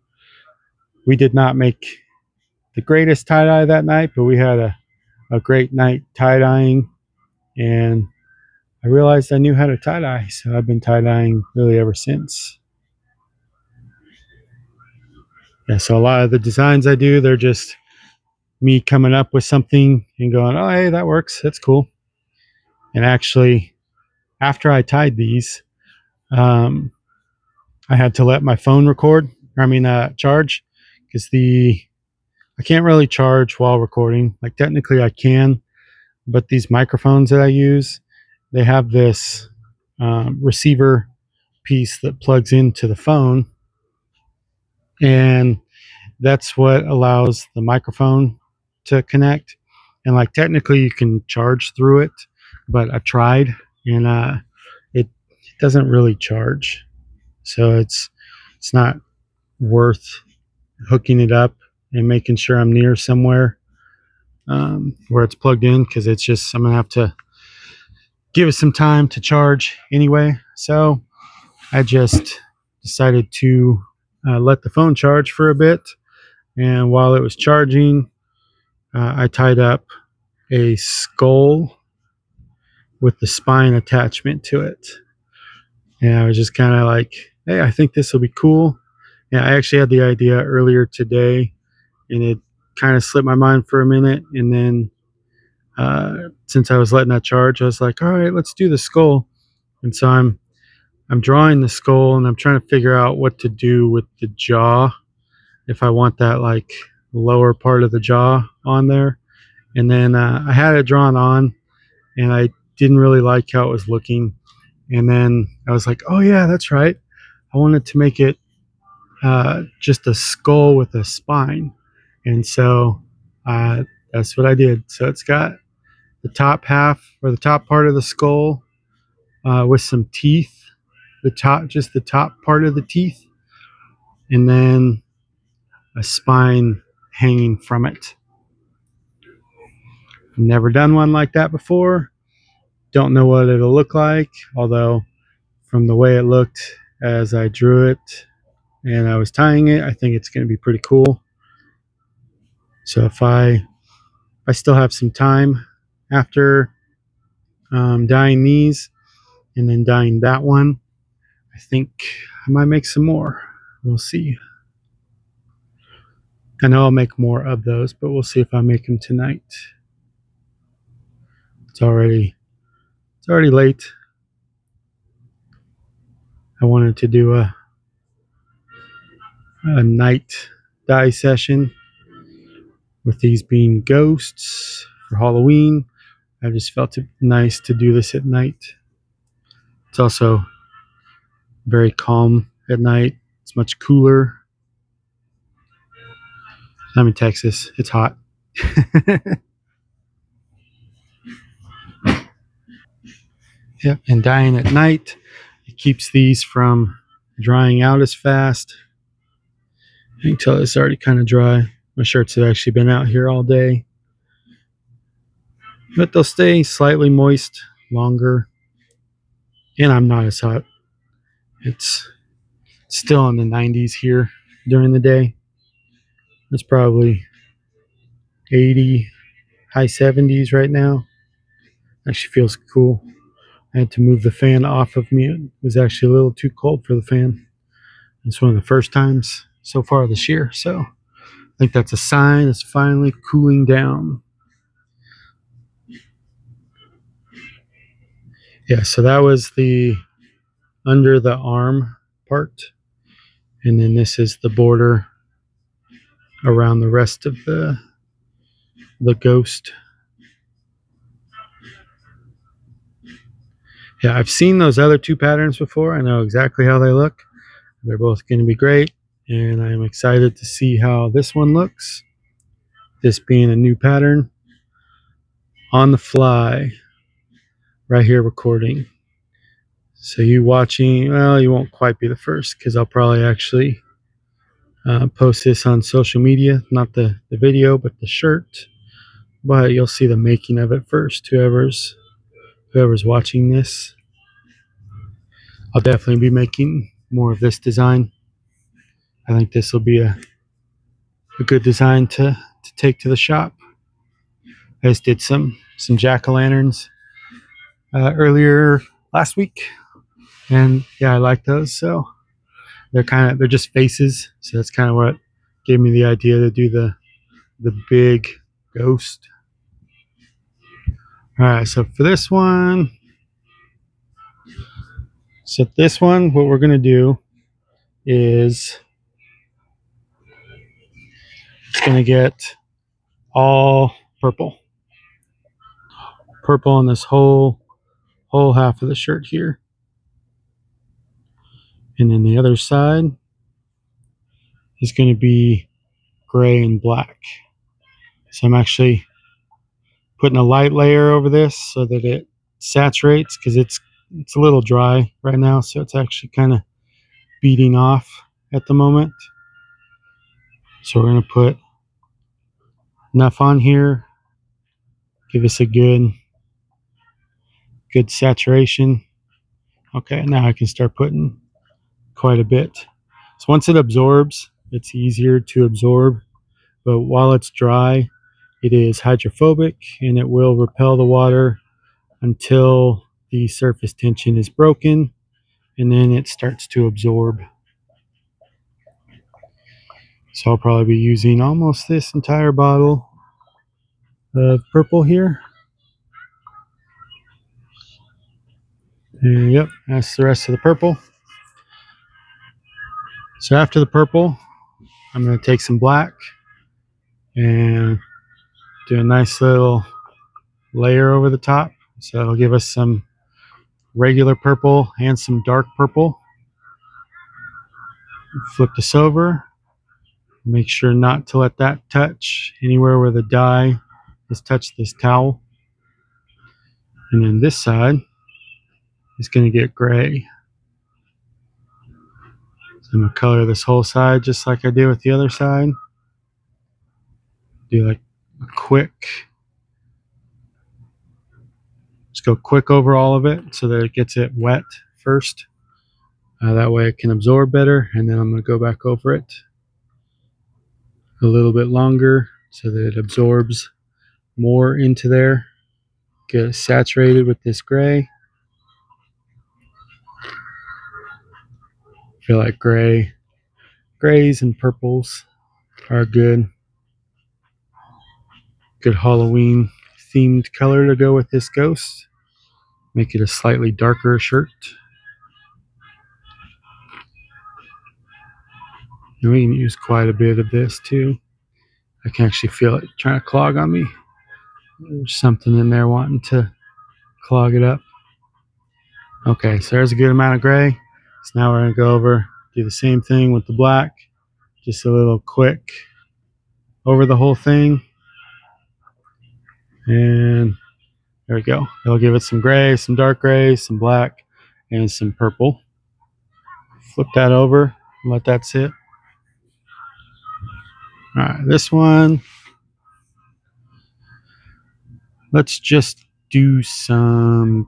we did not make the greatest tie-dye that night, but we had a great night tie-dyeing. And I realized I knew how to tie-dye, so I've been tie-dyeing really ever since. Yeah, so a lot of the designs I do, they're just me coming up with something and going, oh, hey, that works. That's cool. And actually, after I tied these, I had to let my phone record. Charge, because I can't really charge while recording. Like technically I can, but these microphones that I use, they have this receiver piece that plugs into the phone, and that's what allows the microphone to connect. And like technically you can charge through it, but I tried and it doesn't really charge. So it's not worth hooking it up and making sure I'm near somewhere where it's plugged in, because it's just, I'm gonna have to give it some time to charge anyway. So I just decided to let the phone charge for a bit, and while it was charging, I tied up a skull with the spine attachment to it. And I was just kind of like, hey, I think this will be cool. And I actually had the idea earlier today, and it kind of slipped my mind for a minute. And then since I was letting that charge, I was like, all right, let's do the skull. And so I'm drawing the skull, and I'm trying to figure out what to do with the jaw, if I want that like lower part of the jaw on there. And then I had it drawn on, and I didn't really like how it was looking. And then I was like, oh yeah, that's right. I wanted to make it just a skull with a spine. And so that's what I did. So it's got the top half, or the top part of the skull, with some teeth, just the top part of the teeth, and then a spine hanging from it. I've never done one like that before. Don't know what it'll look like, although from the way it looked as I drew it and I was tying it, I think it's going to be pretty cool. So if I still have some time after dyeing these and then dyeing that one, I think I might make some more. We'll see. I know I'll make more of those, but we'll see if I make them tonight. It's already late. I wanted to do a night dye session with these being ghosts for Halloween. I just felt it nice to do this at night. It's also very calm at night. It's much cooler. I'm in Texas. It's hot. Yeah, and dyeing at night, it keeps these from drying out as fast. You can tell it's already kind of dry. My shirts have actually been out here all day, but they'll stay slightly moist longer. And I'm not as hot. It's still in the 90s here during the day. It's probably 80, high 70s right now. Actually feels cool. I had to move the fan off of me. It was actually a little too cold for the fan. It's one of the first times so far this year. So I think that's a sign it's finally cooling down. Yeah, so that was the under the arm part, and then this is the border around the rest of the ghost. Yeah, I've seen those other two patterns before. I know exactly how they look. They're both going to be great, and I'm excited to see how this one looks. This being a new pattern on the fly, right here recording. So you watching, well, you won't quite be the first because I'll probably actually post this on social media, not the video, but the shirt. But you'll see the making of it first. Whoever's watching this, I'll definitely be making more of this design. I think this will be a good design to take to the shop. I just did some jack-o'-lanterns earlier last week, and yeah, I like those. So they're just faces. So that's kind of what gave me the idea to do the big ghost. All right, so for this one, what we're gonna do is it's gonna get all purple on this whole half of the shirt here, and then the other side is going to be gray and black. So I'm actually putting a light layer over this so that it saturates, because it's a little dry right now, so it's actually kind of beating off at the moment. So we're going to put enough on here, give us a good saturation. Okay, now I can start putting quite a bit. So once it absorbs, it's easier to absorb, but while it's dry, it is hydrophobic and it will repel the water until the surface tension is broken, and then it starts to absorb. So I'll probably be using almost this entire bottle of purple here. And yep, that's the rest of the purple. So after the purple, I'm going to take some black and do a nice little layer over the top. So it'll give us some regular purple and some dark purple. Flip this over. Make sure not to let that touch anywhere where the dye has touched this towel. And then this side is going to get gray. So I'm going to color this whole side just like I did with the other side. Do like a quick, just go quick over all of it so that it gets it wet first. That way it can absorb better. And then I'm going to go back over it a little bit longer so that it absorbs more into there. Get it saturated with this gray. I feel like grays and purples are good Halloween themed color to go with this ghost. Make it a slightly darker shirt. And we can use quite a bit of this too. I can actually feel it trying to clog on me. There's something in there wanting to clog it up. Okay, so there's a good amount of gray. So now we're going to go over, do the same thing with the black. Just a little quick over the whole thing. And there we go. It'll give it some gray, some dark gray, some black, and some purple. Flip that over and let that sit. All right, this one, let's just do some,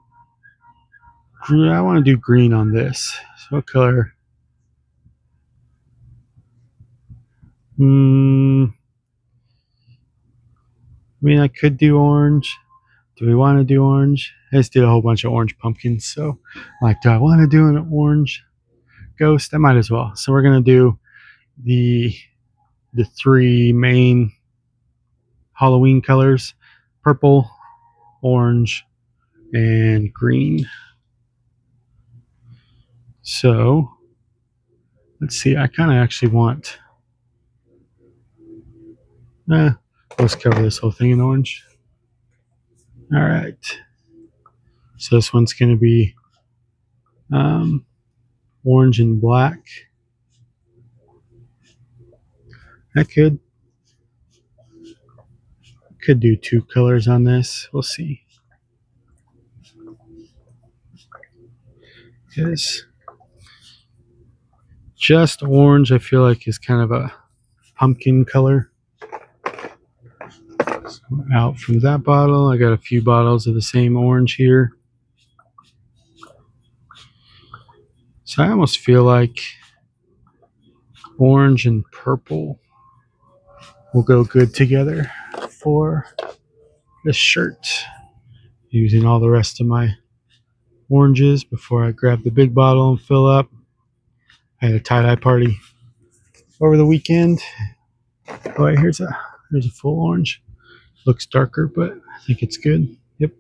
I want to do green on this. So what color? I mean, I could do orange. Do we want to do orange? I just did a whole bunch of orange pumpkins. So like, do I want to do an orange ghost? I might as well. So we're going to do the three main Halloween colors: purple, orange, and green. So let's see, I kind of actually want, let's cover this whole thing in orange. All right. So this one's going to be orange and black. I could do two colors on this. We'll see. Because just orange, I feel like, is kind of a pumpkin color. So out from that bottle, I got a few bottles of the same orange here. So I almost feel like orange and purple will go good together for this shirt. Using all the rest of my oranges before I grab the big bottle and fill up. I had a tie-dye party over the weekend. Oh wait, here's a full orange. Looks darker, but I think it's good. Yep.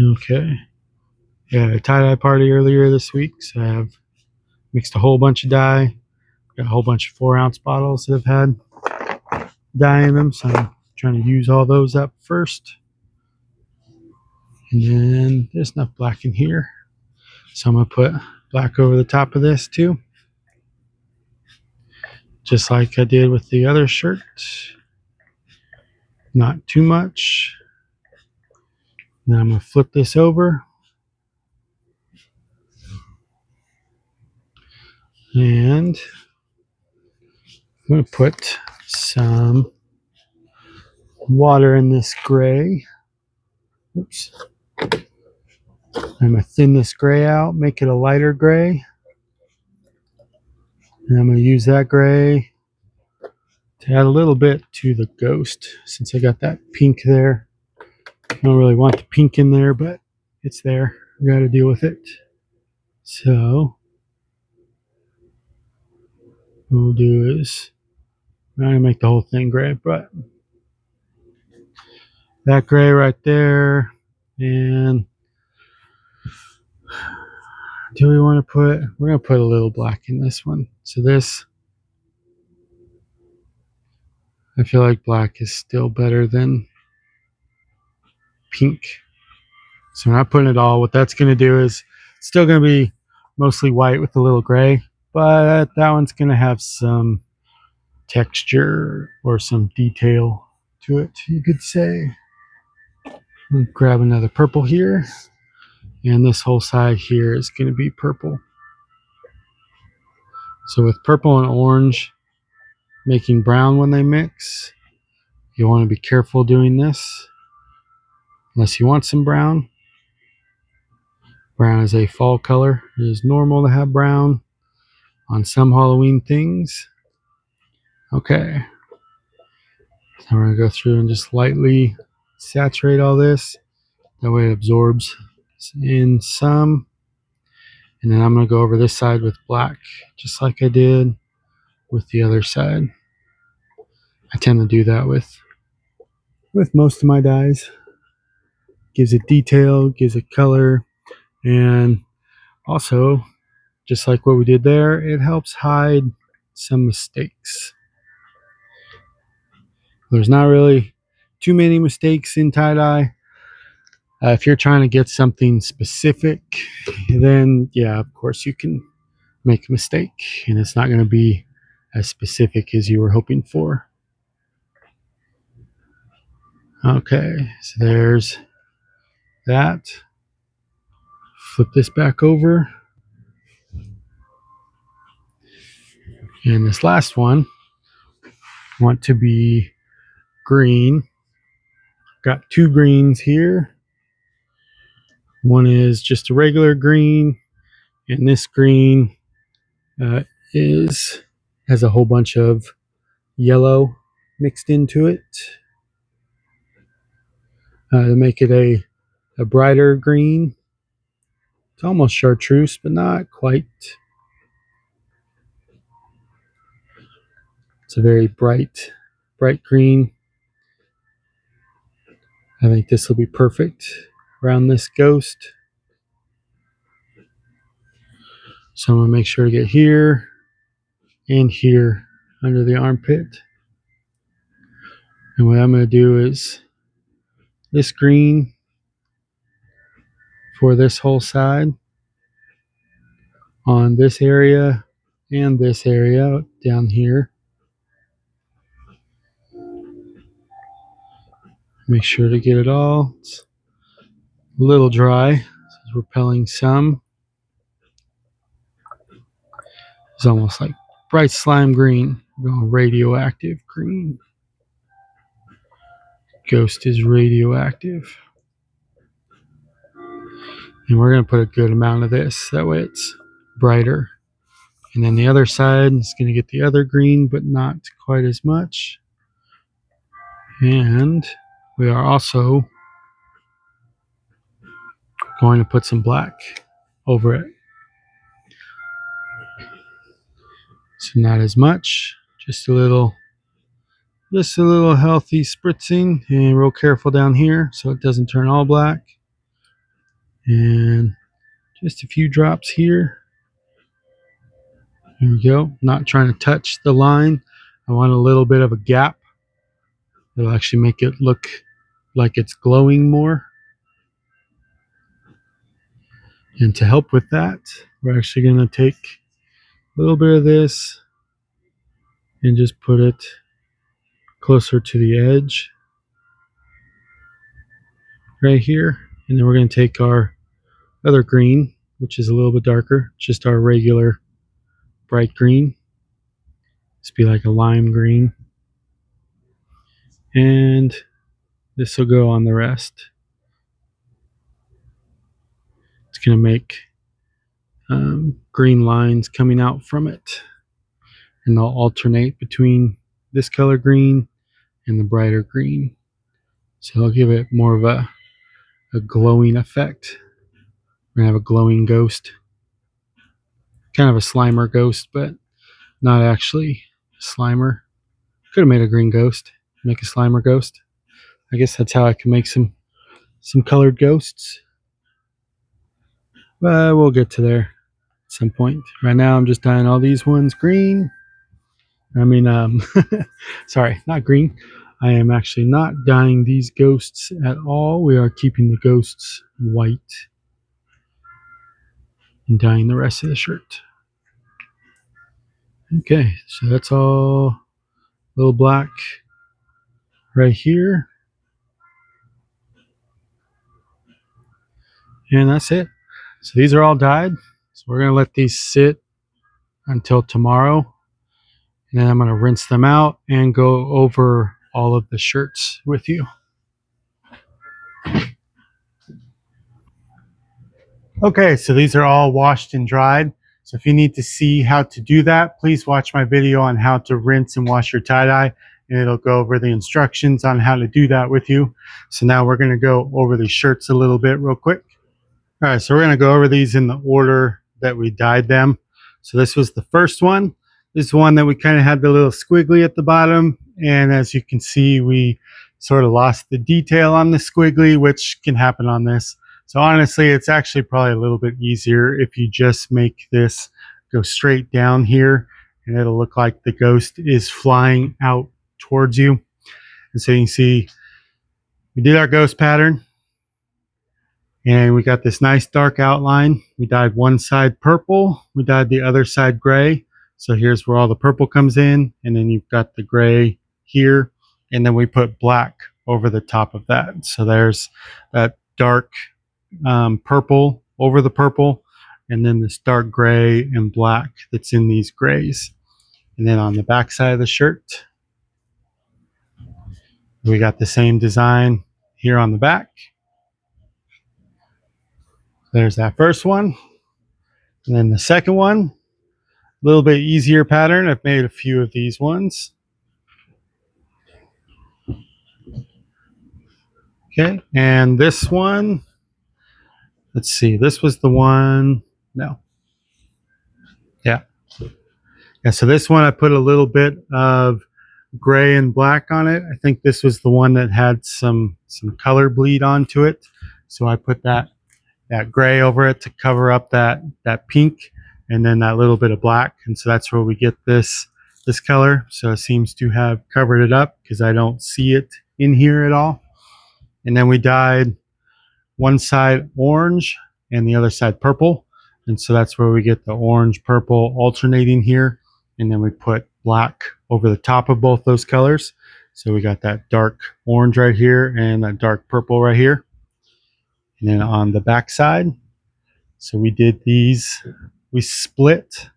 Okay. Yeah, a tie-dye party earlier this week, so I have mixed a whole bunch of dye. Got a whole bunch of 4-ounce bottles that have had dye in them, so I'm trying to use all those up first. And then there's enough black in here, so I'm gonna put black over the top of this too, just like I did with the other shirt. Not too much. Now I'm gonna flip this over. And I'm going to put some water in this gray. Oops. I'm going to thin this gray out, make it a lighter gray. And I'm going to use that gray to add a little bit to the ghost, since I got that pink there. I don't really want the pink in there, but it's there. I got to deal with it. So what we'll do is, I'm not going to make the whole thing gray, but that gray right there. And do we want to put, we're going to put a little black in this one. So this, I feel like black is still better than pink. So we're not putting it all. What that's going to do is it's still going to be mostly white with a little gray, but that one's going to have some texture or some detail to it, you could say. I'll grab another purple here, and this whole side here is going to be purple. So with purple and orange making brown when they mix, you want to be careful doing this unless you want some brown. Brown is a fall color. It is normal to have brown on some Halloween things. Okay. So we're going to go through and just lightly saturate all this. That way it absorbs in some. And then I'm going to go over this side with black, just like I did with the other side. I tend to do that with most of my dyes. Gives it detail, gives it color, and also, just like what we did there, it helps hide some mistakes. There's not really too many mistakes in tie-dye. If you're trying to get something specific, then yeah, of course you can make a mistake, and it's not going to be as specific as you were hoping for. Okay, so there's that. Flip this back over. And this last one, I want to be green. Got two greens here. One is just a regular green, and this green has a whole bunch of yellow mixed into it to make it a brighter green. It's almost chartreuse, but not quite. It's a very bright green. I think this will be perfect around this ghost. So I'm going to make sure to get here and here under the armpit. And what I'm going to do is this green for this whole side on this area and this area down here. Make sure to get it all. It's a little dry. It's repelling some. It's almost like bright slime green. We're going radioactive green. Ghost is radioactive. And we're going to put a good amount of this. That way it's brighter. And then the other side is going to get the other green, but not quite as much. And we are also going to put some black over it. So not as much, just a little healthy spritzing, and real careful down here so it doesn't turn all black. And just a few drops here. There we go. Not trying to touch the line. I want a little bit of a gap. It'll actually make it look like it's glowing more. And to help with that, we're actually going to take a little bit of this and just put it closer to the edge right here. And then we're going to take our other green, which is a little bit darker, just our regular bright green. This be like a lime green. And this will go on the rest. It's going to make green lines coming out from it. And they'll alternate between this color green and the brighter green. So it'll give it more of a glowing effect. We're going to have a glowing ghost. Kind of a Slimer ghost, but not actually a Slimer. Could have made a green ghost, make a Slimer ghost. I guess that's how I can make some colored ghosts. But we'll get to there at some point. Right now I'm just dyeing all these ones green. I mean, sorry, not green. I am actually not dyeing these ghosts at all. We are keeping the ghosts white and dyeing the rest of the shirt. Okay, so that's all a little black right here. And that's it. So these are all dyed. So we're going to let these sit until tomorrow. And then I'm going to rinse them out and go over all of the shirts with you. Okay, so these are all washed and dried. So if you need to see how to do that, please watch my video on how to rinse and wash your tie-dye, and it'll go over the instructions on how to do that with you. So now we're going to go over the shirts a little bit real quick. All right, so we're going to go over these in the order that we dyed them. So this was the first one. This is one that we kind of had the little squiggly at the bottom. And as you can see, we sort of lost the detail on the squiggly, which can happen on this. So honestly, it's actually probably a little bit easier if you just make this go straight down here, and it'll look like the ghost is flying out towards you. And so you can see we did our ghost pattern, and we got this nice dark outline. We dyed one side purple, we dyed the other side gray. So here's where all the purple comes in, and then you've got the gray here, and then we put black over the top of that. So there's that dark purple over the purple, and then this dark gray and black that's in these grays. And then on the back side of the shirt, we got the same design here on the back. There's that first one. And then the second one, a little bit easier pattern. I've made a few of these ones. Okay, and this one, let's see, this was the one, no. Yeah, so this one I put a little bit of gray and black on it. I think this was the one that had some color bleed onto it. So I put that gray over it to cover up that pink. and then that little bit of black. And so that's where we get this color. So it seems to have covered it up because I don't see it in here at all. And then we dyed one side orange and the other side purple. And so that's where we get the orange purple alternating here. And then we put black over the top of both those colors. So we got that dark orange right here and that dark purple right here. And then on the back side, so we did these, we split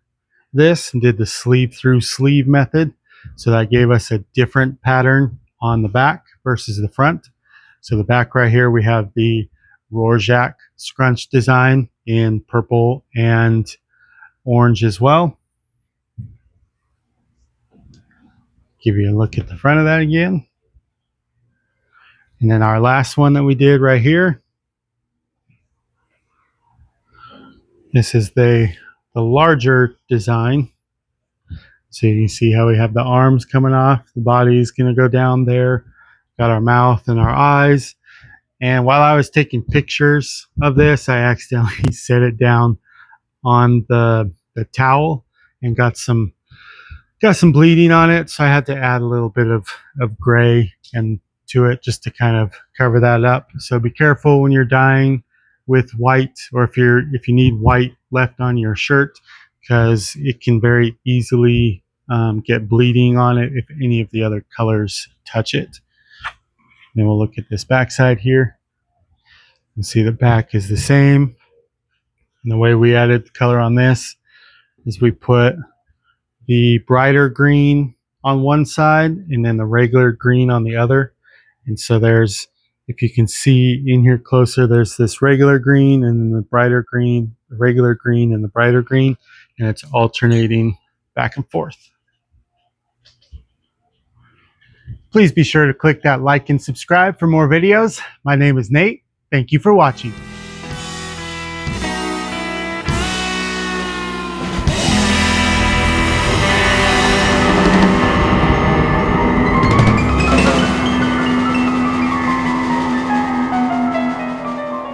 this and did the sleeve through sleeve method. So that gave us a different pattern on the back versus the front. So the back right here, we have the Rorschach scrunch design in purple and orange as well. Give you a look at the front of that again. And then our last one that we did right here. This is the larger design. So you can see how we have the arms coming off. The body is going to go down there. Got our mouth and our eyes. And while I was taking pictures of this, I accidentally set it down on the towel and got some bleeding on it. So I had to add a little bit of gray and to it just to kind of cover that up. So be careful when you're dyeing with white, or if you need white left on your shirt, because it can very easily get bleeding on it if any of the other colors touch it. Then we'll look at this back side here. You can see the back is the same. And the way we added the color on this is we put the brighter green on one side and then the regular green on the other. And so there's, if you can see in here closer, there's this regular green and then the brighter green, the regular green and the brighter green, and it's alternating back and forth. Please be sure to click that like and subscribe for more videos. My name is Nate. Thank you for watching.